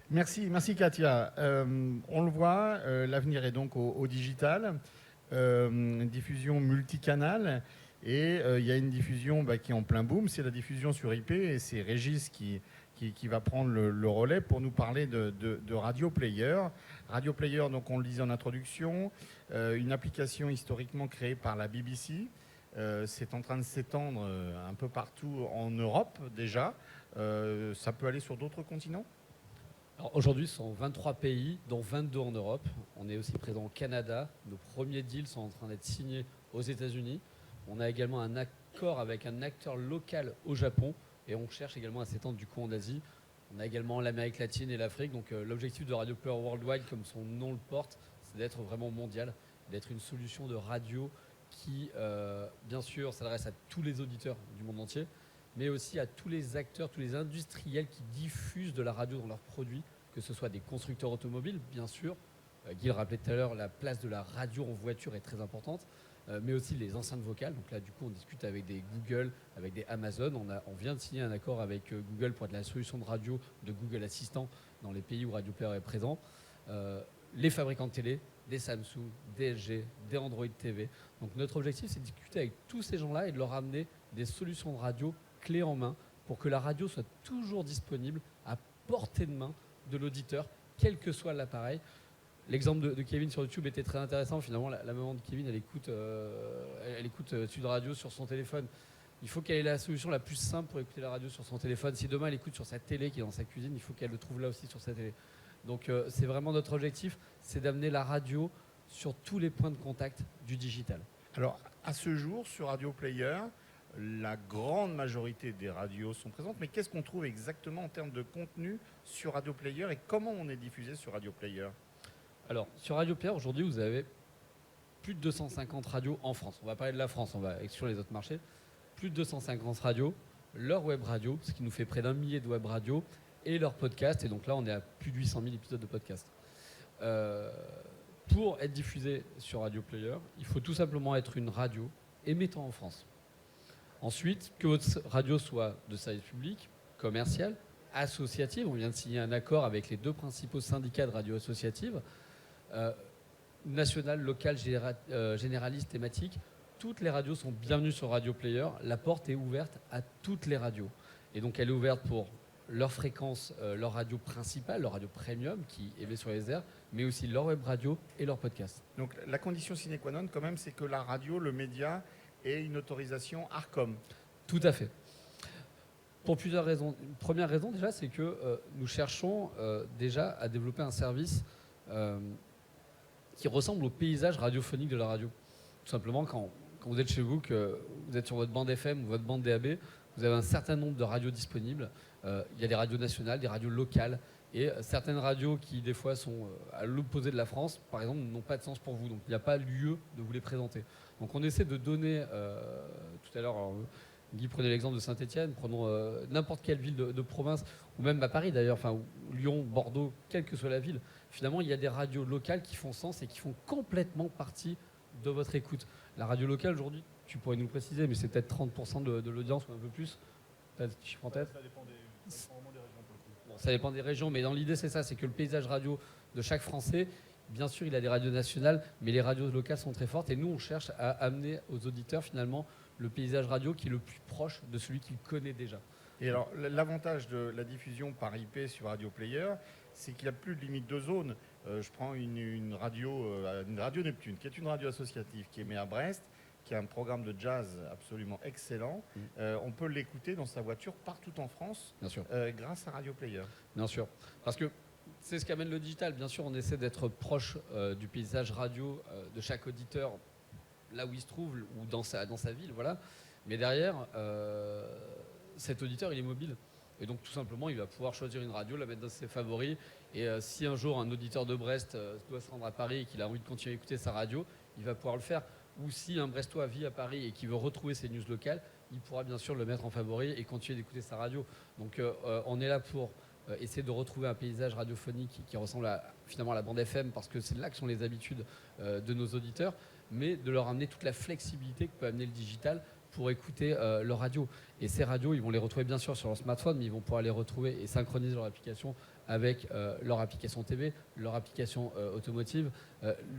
A: Merci Katia. On le voit, l'avenir est donc au digital, une diffusion multicanale, et il y a une diffusion qui est en plein boom, c'est la diffusion sur IP, et c'est Régis qui va prendre le relais pour nous parler de Radio Player. Radio Player, donc on le disait en introduction, une application historiquement créée par la BBC. C'est en train de s'étendre un peu partout en Europe déjà. Ça peut aller sur d'autres continents ?
D: Alors aujourd'hui, ce sont 23 pays, dont 22 en Europe. On est aussi présent au Canada. Nos premiers deals sont en train d'être signés aux États-Unis. On a également un accord avec un acteur local au Japon. Et on cherche également à s'étendre du coup en Asie. On a également l'Amérique latine et l'Afrique. Donc l'objectif de Radio Player Worldwide, comme son nom le porte, c'est d'être vraiment mondial, d'être une solution de radio qui, bien sûr, s'adresse à tous les auditeurs du monde entier, mais aussi à tous les acteurs, tous les industriels qui diffusent de la radio dans leurs produits, que ce soit des constructeurs automobiles, bien sûr. Guy le rappelait tout à l'heure, la place de la radio en voiture est très importante, mais aussi les enceintes vocales. Donc là, du coup, on discute avec des Google, avec des Amazon. On vient de signer un accord avec Google pour être la solution de radio de Google Assistant dans les pays où Radio Player est présent. Les fabricants de télé, des Samsung, des LG, des Android TV. Donc notre objectif, c'est de discuter avec tous ces gens-là et de leur amener des solutions de radio clés en main pour que la radio soit toujours disponible à portée de main de l'auditeur, quel que soit l'appareil. L'exemple de Kevin sur YouTube était très intéressant. Finalement, la maman de Kevin, elle écoute Sud Radio sur son téléphone. Il faut qu'elle ait la solution la plus simple pour écouter la radio sur son téléphone. Si demain elle écoute sur sa télé qui est dans sa cuisine, il faut qu'elle le trouve là aussi sur sa télé. Donc c'est vraiment notre objectif, c'est d'amener la radio sur tous les points de contact du digital.
A: Alors, à ce jour, sur Radio Player, la grande majorité des radios sont présentes, mais qu'est-ce qu'on trouve exactement en termes de contenu sur Radio Player et comment on est diffusé sur Radio Player?
D: Alors, sur Radio Player, aujourd'hui, vous avez plus de 250 radios en France. On va parler de la France, on va exclure les autres marchés. Plus de 250 radios, leur web radio, ce qui nous fait près d'1 millier de web radios, et leur podcast. Et donc là, on est à plus de 800 000 épisodes de podcast. Pour être diffusé sur Radio Player, il faut tout simplement être une radio émettant en France. Ensuite, que votre radio soit de service public, commercial, associative. On vient de signer un accord avec les 2 principaux syndicats de radio associative, nationale, locale, généraliste, thématique. Toutes les radios sont bienvenues sur Radio Player. La porte est ouverte à toutes les radios. Et donc elle est ouverte pour leur fréquence, leur radio principale, leur radio premium qui émet sur les airs, mais aussi leur web radio et leur podcast.
A: Donc la condition sine qua non quand même, c'est que la radio, le média, ait une autorisation ARCOM.
D: Tout à fait. Pour plusieurs raisons. Une première raison déjà, c'est que nous cherchons déjà à développer un service qui ressemble au paysage radiophonique de la radio. Tout simplement, quand vous êtes chez vous, que vous êtes sur votre bande FM ou votre bande DAB, vous avez un certain nombre de radios disponibles. Il y a des radios nationales, des radios locales, et certaines radios qui, des fois, sont à l'opposé de la France, par exemple, n'ont pas de sens pour vous. Donc, il n'y a pas lieu de vous les présenter. Donc, on essaie de donner, tout à l'heure, Guy prenait l'exemple de Saint-Étienne, prenons n'importe quelle ville de province, ou même à Paris d'ailleurs, enfin, Lyon, Bordeaux, quelle que soit la ville. Finalement, il y a des radios locales qui font sens et qui font complètement partie de votre écoute. La radio locale, aujourd'hui, tu pourrais nous le préciser, mais c'est peut-être 30% de l'audience ou un peu plus. Tu as des chiffres en tête?
E: Ça dépend vraiment des régions pour le coup.
D: Bon, ça dépend des régions, mais dans l'idée, c'est ça, c'est que le paysage radio de chaque Français, bien sûr, il a des radios nationales, mais les radios locales sont très fortes. Et nous, on cherche à amener aux auditeurs, finalement, le paysage radio qui est le plus proche de celui qu'il connaît déjà.
A: Et alors, l'avantage de la diffusion par IP sur Radio Player, c'est qu'il n'y a plus de limite de zone. Je prends une radio Neptune, qui est une radio associative qui émet à Brest, qui a un programme de jazz absolument excellent. On peut l'écouter dans sa voiture partout en France,
D: Bien sûr.
A: Grâce à Radio Player.
D: Bien sûr. Parce que c'est ce qu'amène le digital. Bien sûr, on essaie d'être proche du paysage radio de chaque auditeur, là où il se trouve, ou dans sa ville, voilà. Mais derrière, cet auditeur, il est mobile. Et donc, tout simplement, il va pouvoir choisir une radio, la mettre dans ses favoris. Et si un jour, un auditeur de Brest doit se rendre à Paris et qu'il a envie de continuer à écouter sa radio, il va pouvoir le faire. Ou si un Brestois vit à Paris et qui veut retrouver ses news locales, il pourra bien sûr le mettre en favori et continuer d'écouter sa radio. Donc, on est là pour essayer de retrouver un paysage radiophonique qui ressemble finalement à la bande FM, parce que c'est là que sont les habitudes de nos auditeurs, mais de leur amener toute la flexibilité que peut amener le digital pour écouter leur radio. Et ces radios, ils vont les retrouver bien sûr sur leur smartphone, mais ils vont pouvoir les retrouver et synchroniser leur application avec leur application TV, leur application automotive.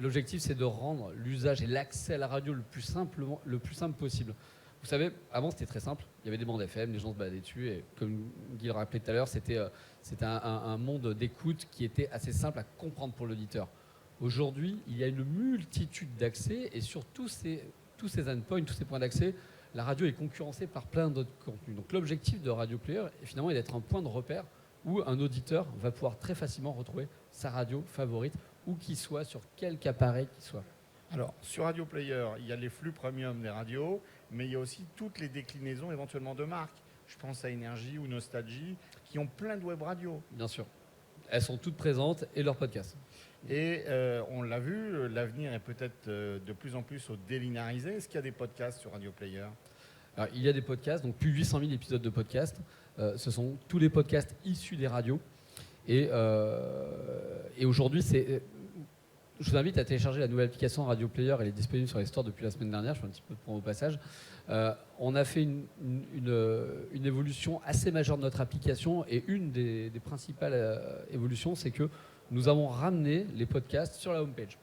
D: L'objectif, c'est de rendre l'usage et l'accès à la radio le plus simple possible. Vous savez, avant, c'était très simple. Il y avait des bandes FM, les gens se baladaient dessus. Et comme Guy le rappelait tout à l'heure, c'était un monde d'écoute qui était assez simple à comprendre pour l'auditeur. Aujourd'hui, il y a une multitude d'accès, et sur tous ces endpoints, tous ces points d'accès, la radio est concurrencée par plein d'autres contenus. Donc l'objectif de Radio Player, finalement, est d'être un point de repère où un auditeur va pouvoir très facilement retrouver sa radio favorite, où qu'il soit, sur quelque appareil qu'il soit.
A: Alors, sur Radio Player, il y a les flux premium des radios, mais il y a aussi toutes les déclinaisons éventuellement de marques. Je pense à Énergie ou Nostalgie, qui ont plein de web radios.
D: Bien sûr. Elles sont toutes présentes, et leurs podcasts.
A: Et on l'a vu, l'avenir est peut-être de plus en plus au délinéarisé. Est-ce qu'il y a des podcasts sur Radio Player?
D: Alors, il y a des podcasts, donc plus de 800 000 épisodes de podcasts. Ce sont tous les podcasts issus des radios. Et aujourd'hui, je vous invite à télécharger la nouvelle application Radio Player. Elle est disponible sur les stores depuis la semaine dernière. Je fais un petit peu de promo au passage. On a fait une évolution assez majeure de notre application. Et une des principales évolutions, c'est que nous avons ramené les podcasts sur la homepage.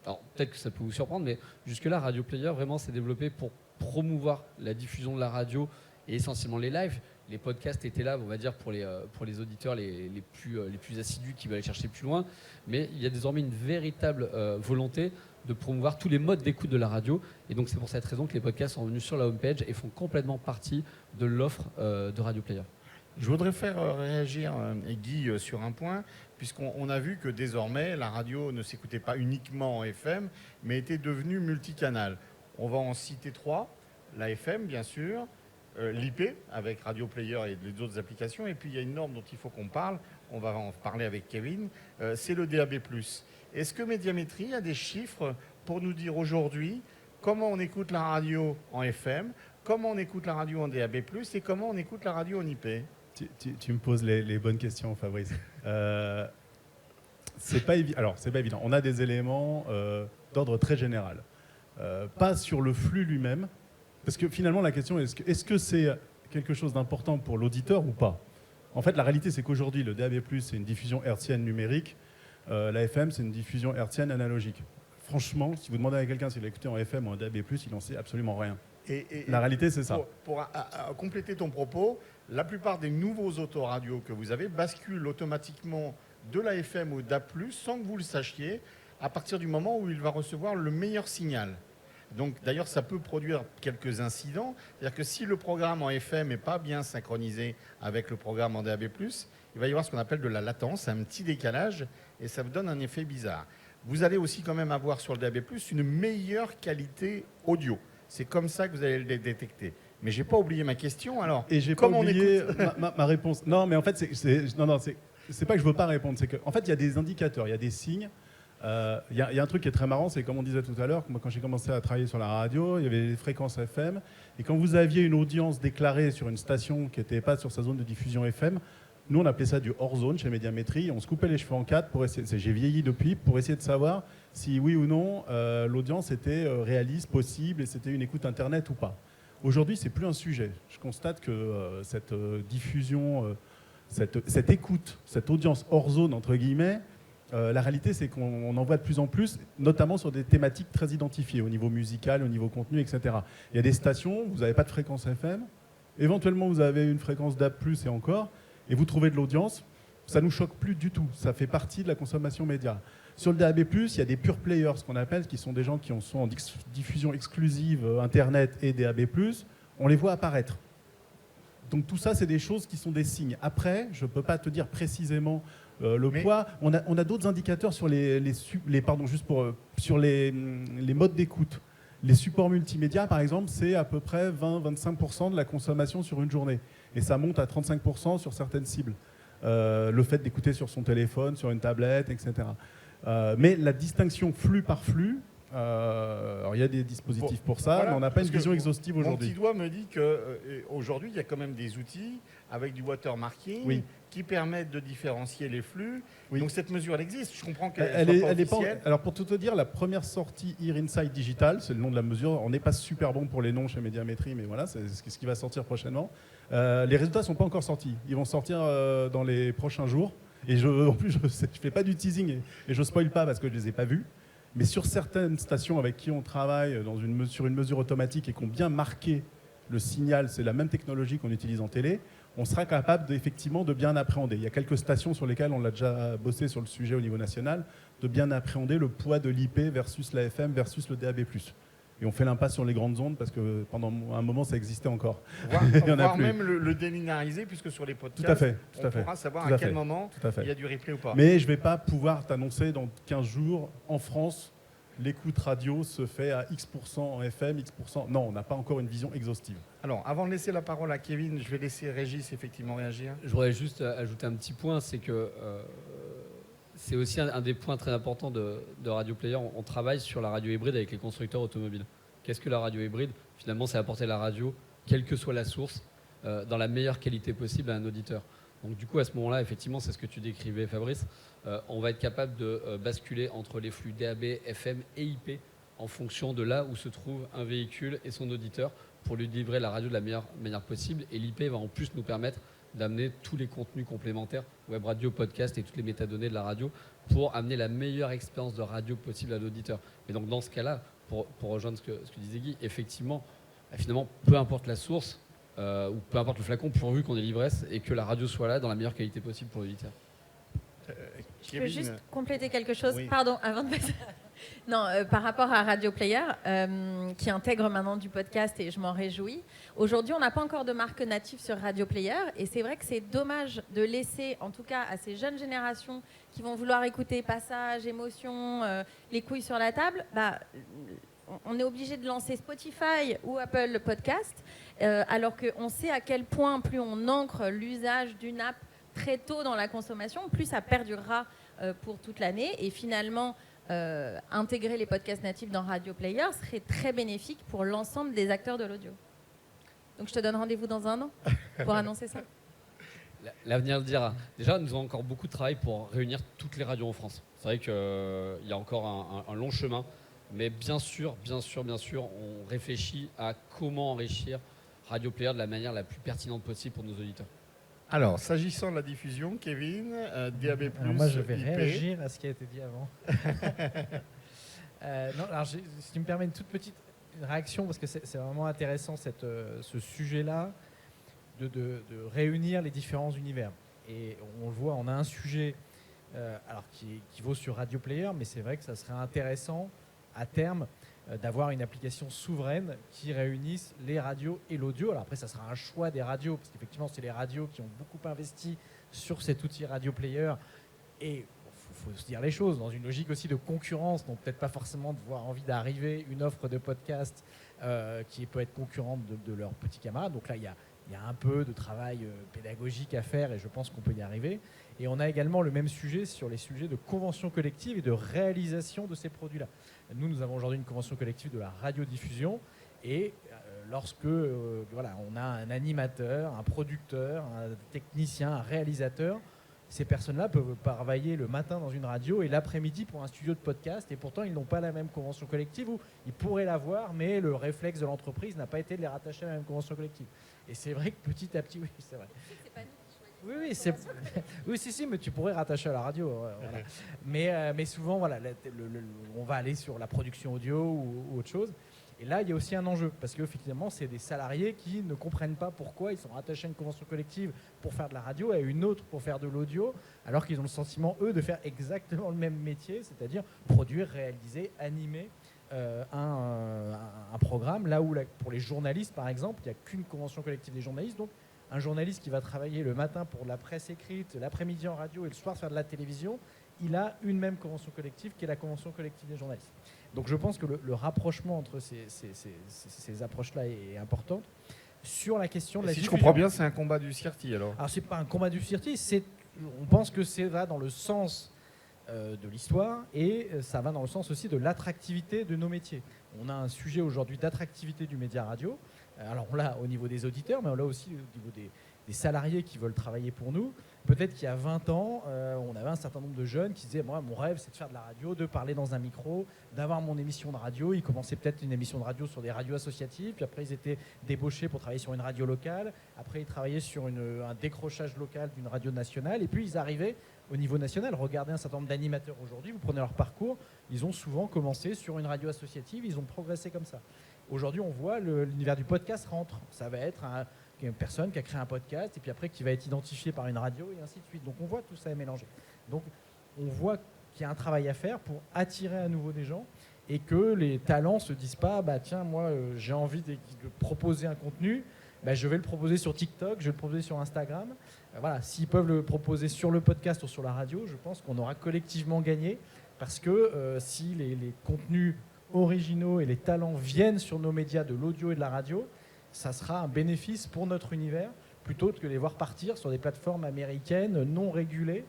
D: Alors, peut-être que ça peut vous surprendre, mais jusque-là, Radio Player, vraiment, s'est développé pour promouvoir la diffusion de la radio et essentiellement les lives. les podcasts étaient là, on va dire, pour les auditeurs les plus assidus qui veulent aller chercher plus loin. Mais il y a désormais une véritable volonté de promouvoir tous les modes d'écoute de la radio. Et donc, c'est pour cette raison que les podcasts sont venus sur la homepage et font complètement partie de l'offre de Radio Player.
A: Je voudrais faire réagir Guy sur un point, puisqu'on a vu que désormais, la radio ne s'écoutait pas uniquement en FM, mais était devenue multicanal. On va en citer 3. La FM, bien sûr, l'IP, avec Radio Player et les autres applications, et puis il y a une norme dont il faut qu'on parle, on va en parler avec Kevin, c'est le DAB+. Est-ce que Médiamétrie a des chiffres pour nous dire aujourd'hui comment on écoute la radio en FM, comment on écoute la radio en DAB+, et comment on écoute la radio en IP?
E: Tu me poses les bonnes questions, Fabrice. C'est pas évident. On a des éléments d'ordre très général. Pas sur le flux lui-même, parce que finalement la question est est-ce que c'est quelque chose d'important pour l'auditeur ou pas? En fait, la réalité, c'est qu'aujourd'hui, le DAB+, c'est une diffusion hertzienne numérique. La FM, c'est une diffusion hertzienne analogique. Franchement, si vous demandez à quelqu'un s'il a écouté en FM ou en DAB+, il n'en sait absolument rien. La réalité, c'est ça.
A: Pour compléter ton propos, la plupart des nouveaux autoradios que vous avez basculent automatiquement de la FM au DAB+, sans que vous le sachiez, à partir du moment où il va recevoir le meilleur signal. Donc, d'ailleurs, ça peut produire quelques incidents. C'est-à-dire que si le programme en FM n'est pas bien synchronisé avec le programme en DAB+, il va y avoir ce qu'on appelle de la latence, un petit décalage, et ça vous donne un effet bizarre. Vous allez aussi quand même avoir sur le DAB+, une meilleure qualité audio. C'est comme ça que vous allez le détecter. Mais j'ai pas oublié ma question, alors.
E: Et j'ai pas oublié ma réponse. Non, mais en fait, c'est pas que je veux pas répondre. C'est qu'en fait, il y a des indicateurs, il y a des signes. Il y a un truc qui est très marrant, c'est comme on disait tout à l'heure, moi, quand j'ai commencé à travailler sur la radio, il y avait les fréquences FM. Et quand vous aviez une audience déclarée sur une station qui n'était pas sur sa zone de diffusion FM, nous, on appelait ça du hors-zone chez Médiamétrie. On se coupait les cheveux en 4 pour essayer. J'ai vieilli depuis pour essayer de savoir si oui ou non l'audience était réaliste, possible, et c'était une écoute internet ou pas. Aujourd'hui, c'est plus un sujet. Je constate que cette diffusion, cette écoute, cette audience hors-zone entre guillemets, la réalité, c'est qu'on en voit de plus en plus, notamment sur des thématiques très identifiées au niveau musical, au niveau contenu, etc. Il y a des stations, vous n'avez pas de fréquence FM, éventuellement vous avez une fréquence DAB+, et encore, et vous trouvez de l'audience, ça ne nous choque plus du tout. Ça fait partie de la consommation média. Sur le DAB+, il y a des pure players, ce qu'on appelle, qui sont des gens qui sont en diffusion exclusive Internet et DAB+. On les voit apparaître. Donc tout ça, c'est des choses qui sont des signes. Après, je ne peux pas te dire précisément le poids. On a d'autres indicateurs sur sur les modes d'écoute. Les supports multimédia, par exemple, c'est à peu près 20-25% de la consommation sur une journée. Et ça monte à 35% sur certaines cibles. Le fait d'écouter sur son téléphone, sur une tablette, etc. Mais la distinction flux par flux, alors il y a des dispositifs pour ça, voilà, mais on n'a pas une vision exhaustive aujourd'hui.
A: Mon petit doigt me dit qu'aujourd'hui, il y a quand même des outils avec du watermarking qui permettent de différencier les flux. Oui. Donc cette mesure, elle existe. Je comprends qu'elle n'est pas officielle.
E: Alors pour tout te dire, la première sortie Ear Insight Digital, c'est le nom de la mesure. On n'est pas super bon pour les noms chez Médiamétrie, mais voilà, c'est ce qui va sortir prochainement. Les résultats ne sont pas encore sortis. Ils vont sortir dans les prochains jours. Et en plus, je ne fais pas du teasing et je ne spoil pas parce que je ne les ai pas vus. Mais sur certaines stations avec qui on travaille sur une mesure automatique et qui ont bien marqué le signal, c'est la même technologie qu'on utilise en télé, on sera capable effectivement de bien appréhender. Il y a quelques stations sur lesquelles on l'a déjà bossé sur le sujet au niveau national, de bien appréhender le poids de l'IP versus la FM versus le DAB+. Et on fait l'impasse sur les grandes ondes parce que pendant un moment, ça existait encore.
A: Voire même le délinéariser, puisque sur les podcasts, on pourra savoir à quel moment il y a du replay ou pas.
E: Mais je ne vais pas pouvoir t'annoncer dans 15 jours, en France, l'écoute radio se fait à X% en FM, X%. Non, on n'a pas encore une vision exhaustive.
A: Alors, avant de laisser la parole à Kevin, je vais laisser Régis effectivement réagir.
D: Je voudrais juste ajouter un petit point, c'est que c'est aussi un des points très importants de Radio Player. On travaille sur la radio hybride avec les constructeurs automobiles. Qu'est-ce que la radio hybride ? Finalement, c'est apporter la radio, quelle que soit la source, dans la meilleure qualité possible à un auditeur. Donc du coup, à ce moment-là, effectivement, c'est ce que tu décrivais, Fabrice. On va être capable de basculer entre les flux DAB, FM et IP en fonction de là où se trouve un véhicule et son auditeur pour lui livrer la radio de la meilleure manière possible. Et l'IP va en plus nous permettre d'amener tous les contenus complémentaires, web radio, podcast et toutes les métadonnées de la radio pour amener la meilleure expérience de radio possible à l'auditeur. Et donc dans ce cas-là, pour rejoindre ce que disait Guy, effectivement, finalement, peu importe la source, ou peu importe le flacon, pourvu qu'on ait l'ivresse et que la radio soit là dans la meilleure qualité possible pour l'éditeur.
B: Je peux juste compléter quelque chose,
A: Oui.
B: pardon, avant de passer. Non, par rapport à Radio Player, qui intègre maintenant du podcast et je m'en réjouis. Aujourd'hui, on n'a pas encore de marque native sur Radio Player et c'est vrai que c'est dommage de laisser, en tout cas à ces jeunes générations qui vont vouloir écouter Passage, Émotion, les couilles sur la table, on est obligé de lancer Spotify ou Apple Podcast, alors qu'on sait à quel point plus on ancre l'usage d'une app très tôt dans la consommation, plus ça perdurera pour toute l'année. Et finalement, intégrer les podcasts natifs dans Radio Player serait très bénéfique pour l'ensemble des acteurs de l'audio. Donc je te donne rendez-vous dans un an pour annoncer ça.
D: L'avenir le dira. Déjà, nous avons encore beaucoup de travail pour réunir toutes les radios en France. C'est vrai qu'il y a encore un long chemin, mais bien sûr, on réfléchit à comment enrichir Radio Player de la manière la plus pertinente possible pour nos auditeurs.
A: Alors, s'agissant de la diffusion, Kevin, DAB+,
C: Alors moi, je vais
A: IP.
C: réagir à ce qui a été dit avant. Non, alors, si tu me permets une toute petite réaction, parce que c'est vraiment intéressant ce sujet-là, de réunir les différents univers. Et on le voit, on a un sujet qui vaut sur Radio Player, mais c'est vrai que ça serait intéressant à terme d'avoir une application souveraine qui réunisse les radios et l'audio. Alors après, ça sera un choix des radios, parce qu'effectivement, c'est les radios qui ont beaucoup investi sur cet outil Radio Player. Et il faut se dire les choses, dans une logique aussi de concurrence, donc peut-être pas forcément de voir envie d'arriver une offre de podcast qui peut être concurrente de leurs petits camarades. Donc là, il y a un peu de travail pédagogique à faire et je pense qu'on peut y arriver. Et on a également le même sujet sur les sujets de convention collective et de réalisation de ces produits-là. Nous avons aujourd'hui une convention collective de la radiodiffusion et lorsque on a un animateur, un producteur, un technicien, un réalisateur, ces personnes-là peuvent travailler le matin dans une radio et l'après-midi pour un studio de podcast et pourtant ils n'ont pas la même convention collective ou ils pourraient l'avoir mais le réflexe de l'entreprise n'a pas été de les rattacher à la même convention collective. Et c'est vrai que petit à petit, oui, c'est vrai. Oui, si, mais tu pourrais rattacher à la radio. Voilà. Mais souvent, voilà, on va aller sur la production audio ou autre chose. Et là, il y a aussi un enjeu, parce qu'effectivement, c'est des salariés qui ne comprennent pas pourquoi ils sont rattachés à une convention collective pour faire de la radio et à une autre pour faire de l'audio, alors qu'ils ont le sentiment, eux, de faire exactement le même métier, c'est-à-dire produire, réaliser, animer un programme, là où pour les journalistes, par exemple, il n'y a qu'une convention collective des journalistes, donc un journaliste qui va travailler le matin pour la presse écrite, l'après-midi en radio et le soir faire de la télévision, il a une même convention collective qui est la convention collective des journalistes. Donc je pense que le rapprochement entre ces approches-là est important. Sur la question de la diffusion,
A: si je comprends bien, c'est un combat du CIRTI alors.
C: Alors c'est pas un combat du CIRTI, on pense que ça va dans le sens de l'histoire et ça va dans le sens aussi de l'attractivité de nos métiers. On a un sujet aujourd'hui d'attractivité du média radio. Alors on l'a au niveau des auditeurs, mais on l'a aussi au niveau des salariés qui veulent travailler pour nous. Peut-être qu'il y a 20 ans, on avait un certain nombre de jeunes qui disaient « Moi, mon rêve, c'est de faire de la radio, de parler dans un micro, d'avoir mon émission de radio. » Ils commençaient peut-être une émission de radio sur des radios associatives, puis après, ils étaient débauchés pour travailler sur une radio locale. Après, ils travaillaient sur un décrochage local d'une radio nationale. Et puis, ils arrivaient au niveau national. Regardez un certain nombre d'animateurs aujourd'hui, vous prenez leur parcours, ils ont souvent commencé sur une radio associative, ils ont progressé comme ça. Aujourd'hui, on voit l'univers du podcast rentre. Ça va être une personne qui a créé un podcast et puis après qui va être identifiée par une radio et ainsi de suite. Donc on voit tout ça est mélangé. Donc on voit qu'il y a un travail à faire pour attirer à nouveau des gens et que les talents se disent pas tiens moi j'ai envie de proposer un contenu, je vais le proposer sur TikTok, je vais le proposer sur Instagram. Voilà, s'ils peuvent le proposer sur le podcast ou sur la radio, je pense qu'on aura collectivement gagné parce que si les contenus originaux et les talents viennent sur nos médias de l'audio et de la radio, ça sera un bénéfice pour notre univers plutôt que de les voir partir sur des plateformes américaines non régulées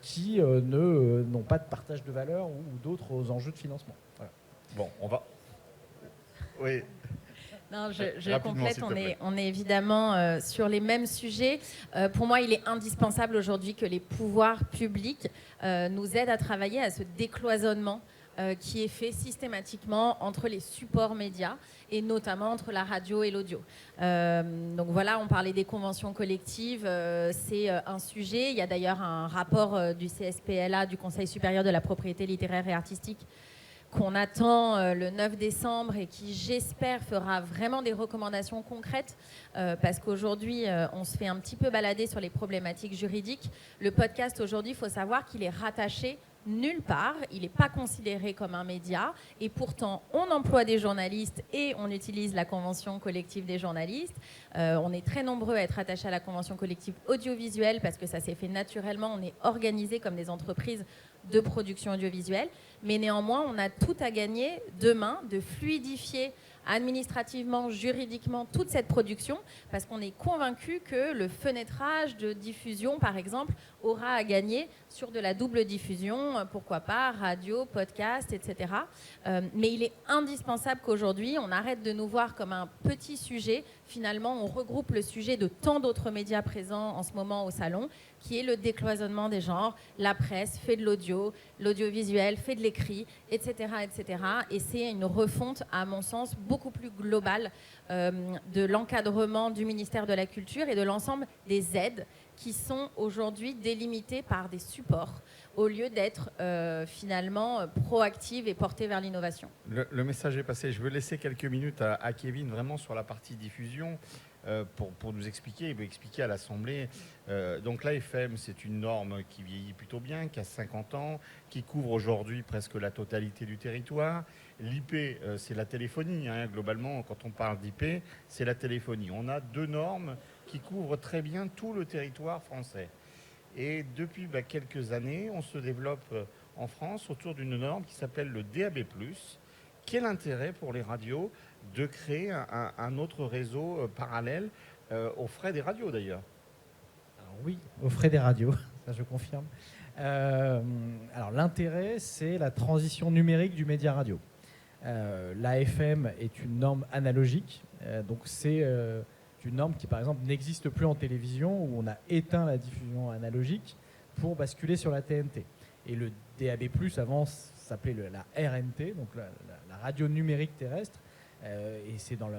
C: qui n'ont pas de partage de valeur ou d'autres enjeux de financement. Voilà.
A: Bon, on va... Oui.
B: Non, je complète, on est évidemment sur les mêmes sujets. Pour moi, il est indispensable aujourd'hui que les pouvoirs publics nous aident à travailler à ce décloisonnement qui est fait systématiquement entre les supports médias et notamment entre la radio et l'audio. Donc voilà, on parlait des conventions collectives, c'est un sujet. Il y a d'ailleurs un rapport du CSPLA, du Conseil supérieur de la propriété littéraire et artistique, qu'on attend le 9 décembre et qui, j'espère, fera vraiment des recommandations concrètes parce qu'aujourd'hui, on se fait un petit peu balader sur les problématiques juridiques. Le podcast, aujourd'hui, il faut savoir qu'il est rattaché nulle part, il n'est pas considéré comme un média et pourtant on emploie des journalistes et on utilise la convention collective des journalistes. On est très nombreux à être attachés à la convention collective audiovisuelle parce que ça s'est fait naturellement, on est organisé comme des entreprises de production audiovisuelle, mais néanmoins on a tout à gagner demain de fluidifier administrativement, juridiquement, toute cette production, parce qu'on est convaincu que le fenêtrage de diffusion, par exemple, aura à gagner sur de la double diffusion, pourquoi pas, radio, podcast, etc. Mais il est indispensable qu'aujourd'hui, on arrête de nous voir comme un petit sujet. Finalement, on regroupe le sujet de tant d'autres médias présents en ce moment au salon, qui est le décloisonnement des genres. La presse fait de l'audio, l'audiovisuel fait de l'écrit, etc., etc. Et c'est une refonte, à mon sens, beaucoup plus globale de l'encadrement du ministère de la Culture et de l'ensemble des aides qui sont aujourd'hui délimitées par des supports au lieu d'être finalement proactives et portées vers l'innovation.
A: Le message est passé. Je veux laisser quelques minutes à Kevin vraiment sur la partie diffusion pour nous expliquer à l'Assemblée. Donc l'AFM, c'est une norme qui vieillit plutôt bien, qui a 50 ans, qui couvre aujourd'hui presque la totalité du territoire. L'IP, c'est la téléphonie. Globalement, quand on parle d'IP, c'est la téléphonie. On a 2 normes qui couvrent très bien tout le territoire français. Et depuis quelques années, on se développe en France autour d'une norme qui s'appelle le DAB+. Quel intérêt pour les radios de créer un autre réseau parallèle aux frais des radios d'ailleurs?
C: Alors oui, aux frais des radios, ça je confirme. Alors l'intérêt, c'est la transition numérique du média radio. L'AFM est une norme analogique, donc c'est une norme qui par exemple n'existe plus en télévision, où on a éteint la diffusion analogique pour basculer sur la TNT. Et le DAB+, avant s'appelait la RNT, donc la radio numérique terrestre, et c'est dans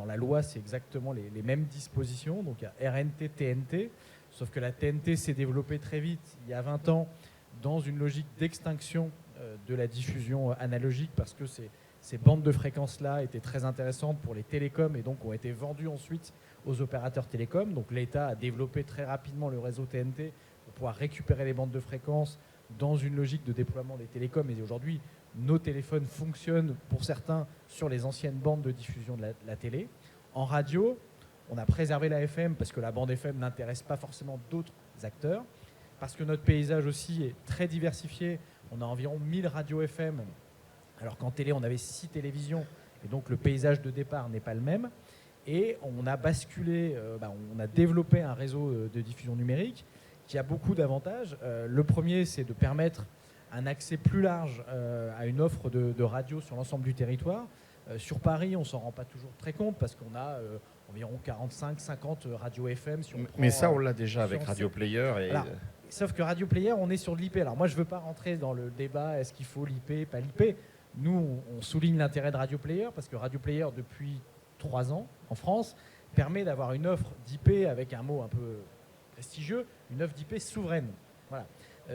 C: la loi, c'est exactement les mêmes dispositions, donc il y a RNT, TNT, sauf que la TNT s'est développée très vite, il y a 20 ans, dans une logique d'extinction de la diffusion analogique, parce que ces bandes de fréquences-là étaient très intéressantes pour les télécoms et donc ont été vendues ensuite aux opérateurs télécoms. Donc l'État a développé très rapidement le réseau TNT pour pouvoir récupérer les bandes de fréquences dans une logique de déploiement des télécoms. Et aujourd'hui, nos téléphones fonctionnent pour certains sur les anciennes bandes de diffusion de la télé. En radio, on a préservé la FM parce que la bande FM n'intéresse pas forcément d'autres acteurs, parce que notre paysage aussi est très diversifié. On a environ 1000 radios FM, alors qu'en télé, on avait 6 télévisions, et donc le paysage de départ n'est pas le même. Et on a basculé, on a développé un réseau de diffusion numérique qui a beaucoup d'avantages. Le premier, c'est de permettre un accès plus large à une offre de radio sur l'ensemble du territoire. Sur Paris, on ne s'en rend pas toujours très compte parce qu'on a environ 45-50 radios FM.
A: Mais ça, on l'a déjà avec Radio Player.
C: Alors, sauf que Radio Player, on est sur de l'IP. Alors moi, je ne veux pas rentrer dans le débat, est-ce qu'il faut l'IP, pas l'IP. Nous, on souligne l'intérêt de Radio Player parce que Radio Player, depuis 3 ans, en France, permet d'avoir une offre d'IP avec un mot un peu prestigieux, une offre d'IP souveraine. Voilà.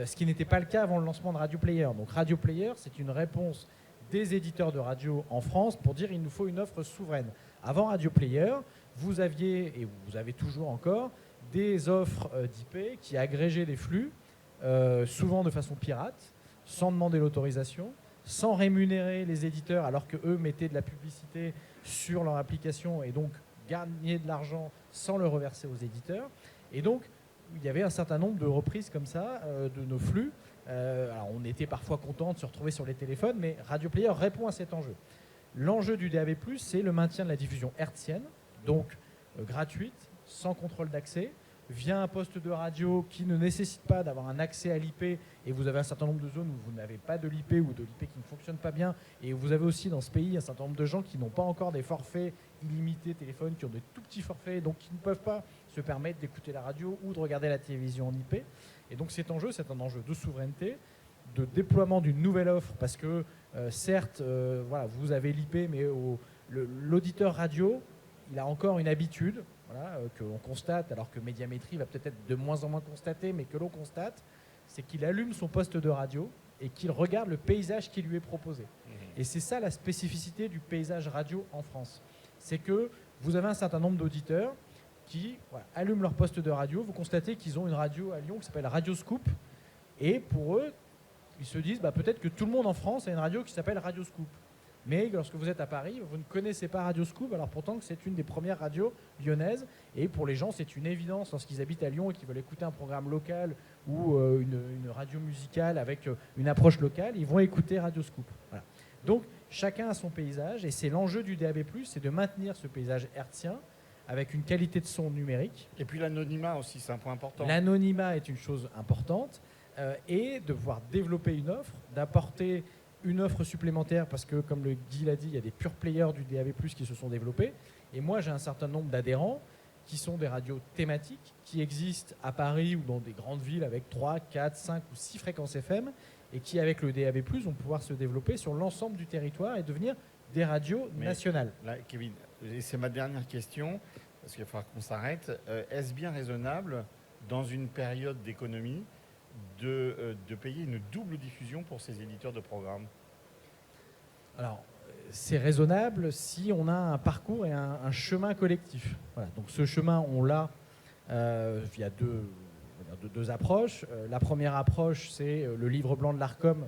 C: Ce qui n'était pas le cas avant le lancement de Radio Player. Donc Radio Player, c'est une réponse des éditeurs de radio en France pour dire il nous faut une offre souveraine. Avant Radio Player, vous aviez, et vous avez toujours encore, des offres d'IP qui agrégeaient les flux, souvent de façon pirate, sans demander l'autorisation, sans rémunérer les éditeurs alors qu'eux mettaient de la publicité sur leur application et donc gagnaient de l'argent sans le reverser aux éditeurs. Et donc, il y avait un certain nombre de reprises comme ça de nos flux. Alors, on était parfois content de se retrouver sur les téléphones, mais Radio Player répond à cet enjeu. L'enjeu du DAB+, c'est le maintien de la diffusion hertzienne, donc gratuite, sans contrôle d'accès, via un poste de radio qui ne nécessite pas d'avoir un accès à l'IP, et vous avez un certain nombre de zones où vous n'avez pas de l'IP ou de l'IP qui ne fonctionne pas bien, et vous avez aussi dans ce pays un certain nombre de gens qui n'ont pas encore des forfaits illimités téléphone, qui ont des tout petits forfaits, donc qui ne peuvent pas se permettre d'écouter la radio ou de regarder la télévision en IP. Et donc cet enjeu, c'est un enjeu de souveraineté, de déploiement d'une nouvelle offre, parce que certes, voilà, vous avez l'IP, mais l'auditeur radio, il a encore une habitude, voilà, que l'on constate, alors que Médiamétrie va peut-être être de moins en moins constaté, mais que l'on constate, c'est qu'il allume son poste de radio et qu'il regarde le paysage qui lui est proposé. Et c'est ça la spécificité du paysage radio en France. C'est que vous avez un certain nombre d'auditeurs qui allument leur poste de radio. Vous constatez qu'ils ont une radio à Lyon qui s'appelle Radio Scoop. Et pour eux, ils se disent peut-être que tout le monde en France a une radio qui s'appelle Radio Scoop. Mais lorsque vous êtes à Paris, vous ne connaissez pas Radio Scoop, alors pourtant que c'est une des premières radios lyonnaises. Et pour les gens, c'est une évidence lorsqu'ils habitent à Lyon et qu'ils veulent écouter un programme local ou une radio musicale avec une approche locale, ils vont écouter Radio Scoop. Voilà. Donc, chacun a son paysage et c'est l'enjeu du DAB+, c'est de maintenir ce paysage hertzien avec une qualité de son numérique.
A: Et puis l'anonymat aussi, c'est un point important.
C: L'anonymat est une chose importante et de pouvoir développer une offre, d'apporter une offre supplémentaire parce que, comme le Guy l'a dit, il y a des pure players du DAB+, qui se sont développés. Et moi, j'ai un certain nombre d'adhérents qui sont des radios thématiques qui existent à Paris ou dans des grandes villes avec 3, 4, 5 ou 6 fréquences FM et qui, avec le DAB+, vont pouvoir se développer sur l'ensemble du territoire et devenir des radios nationales.
A: Là, Kevin, et c'est ma dernière question, parce qu'il va falloir qu'on s'arrête. Est-ce bien raisonnable, dans une période d'économie, de payer une double diffusion pour ces éditeurs de programmes?
C: Alors, c'est raisonnable si on a un parcours et un chemin collectif. Voilà. Donc ce chemin, on l'a via deux approches. La première approche, c'est le livre blanc de l'Arcom,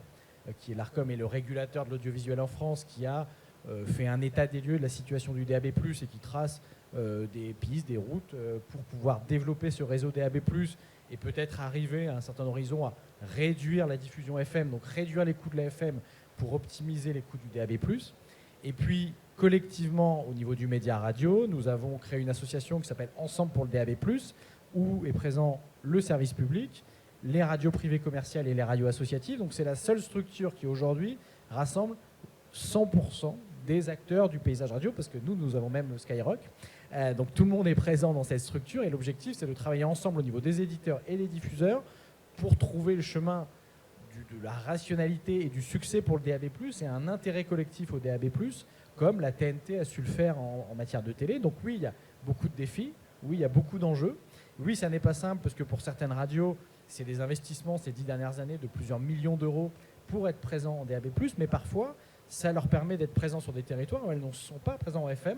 C: qui est l'Arcom est le régulateur de l'audiovisuel en France, qui a fait un état des lieux de la situation du DAB+, et qui trace des pistes, des routes pour pouvoir développer ce réseau DAB+, et peut-être arriver à un certain horizon à réduire la diffusion FM, donc réduire les coûts de la FM pour optimiser les coûts du DAB+. Et puis, collectivement, au niveau du média radio, nous avons créé une association qui s'appelle Ensemble pour le DAB+, où est présent le service public, les radios privées commerciales et les radios associatives. Donc c'est la seule structure qui aujourd'hui rassemble 100% des acteurs du paysage radio, parce que nous avons même le Skyrock. Donc tout le monde est présent dans cette structure et l'objectif, c'est de travailler ensemble au niveau des éditeurs et des diffuseurs pour trouver le chemin de la rationalité et du succès pour le DAB+, et un intérêt collectif au DAB+, comme la TNT a su le faire en matière de télé. Donc oui, il y a beaucoup de défis, oui, il y a beaucoup d'enjeux. Oui, ça n'est pas simple, parce que pour certaines radios, c'est des investissements ces 10 dernières années de plusieurs millions d'euros pour être présents en DAB+, mais parfois, ça leur permet d'être présents sur des territoires où elles ne sont pas présentes en FM.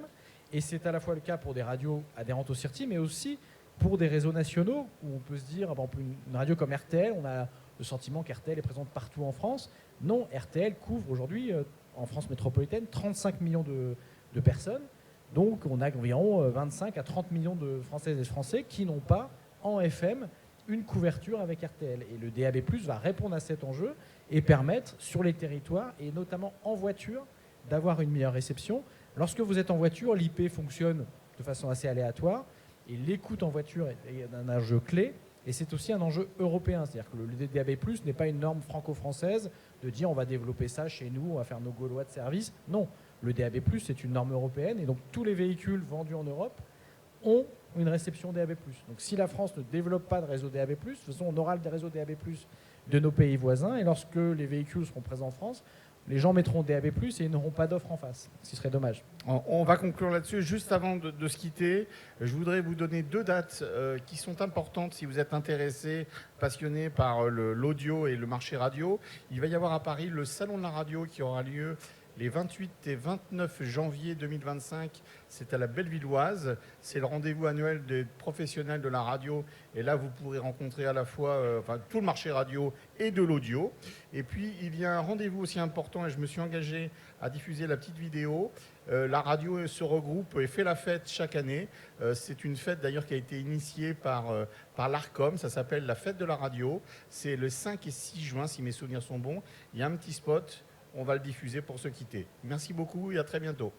C: Et c'est à la fois le cas pour des radios adhérentes au CIRTI, mais aussi pour des réseaux nationaux, où on peut se dire, une radio comme RTL, on a le sentiment qu'RTL est présente partout en France. Non, RTL couvre aujourd'hui, en France métropolitaine, 35 millions de personnes. Donc on a environ 25 à 30 millions de Françaises et de Français qui n'ont pas, en FM, une couverture avec RTL. Et le DAB+, va répondre à cet enjeu et permettre, sur les territoires, et notamment en voiture, d'avoir une meilleure réception. Lorsque vous êtes en voiture, l'IP fonctionne de façon assez aléatoire, et l'écoute en voiture est un enjeu clé, et c'est aussi un enjeu européen. C'est-à-dire que le DAB+, n'est pas une norme franco-française de dire on va développer ça chez nous, on va faire nos Gaulois de service. Non, le DAB+, c'est une norme européenne, et donc tous les véhicules vendus en Europe ont une réception DAB+. Donc si la France ne développe pas de réseau DAB+, de toute façon on aura des réseaux DAB+, de nos pays voisins, et lorsque les véhicules seront présents en France, les gens mettront DAB+, et ils n'auront pas d'offre en face, ce qui serait dommage.
A: On va conclure là-dessus. Juste avant de se quitter, je voudrais vous donner 2 dates qui sont importantes si vous êtes intéressé, passionné par l'audio et le marché radio. Il va y avoir à Paris le Salon de la radio qui aura lieu les 28 et 29 janvier 2025, c'est à la Bellevilloise. C'est le rendez-vous annuel des professionnels de la radio. Et là, vous pourrez rencontrer à la fois tout le marché radio et de l'audio. Et puis, il y a un rendez-vous aussi important, et je me suis engagé à diffuser la petite vidéo. La radio se regroupe et fait la fête chaque année. C'est une fête d'ailleurs qui a été initiée par l'Arcom. Ça s'appelle la fête de la radio. C'est le 5 et 6 juin, si mes souvenirs sont bons. Il y a un petit spot. On va le diffuser pour se quitter. Merci beaucoup et à très bientôt.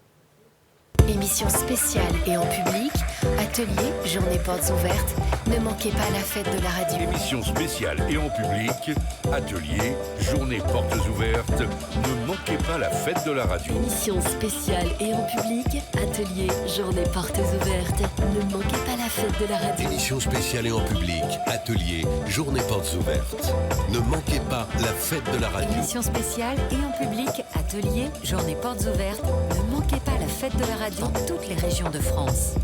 F: Émission spéciale et en public, atelier, journée portes ouvertes. Ne manquez pas la fête de la radio.
H: Émission spéciale et en public, atelier, journée portes ouvertes. Ne manquez pas la fête de la radio.
F: Émission spéciale et en public, atelier, journée portes ouvertes. Ne manquez pas la fête de la radio.
H: Émission spéciale et en public, atelier, journée portes ouvertes. Ne manquez pas la fête de la radio.
F: Émission spéciale et en public, atelier, journée portes ouvertes. Ne manquez pas la fête de la radio dans toutes les régions de France.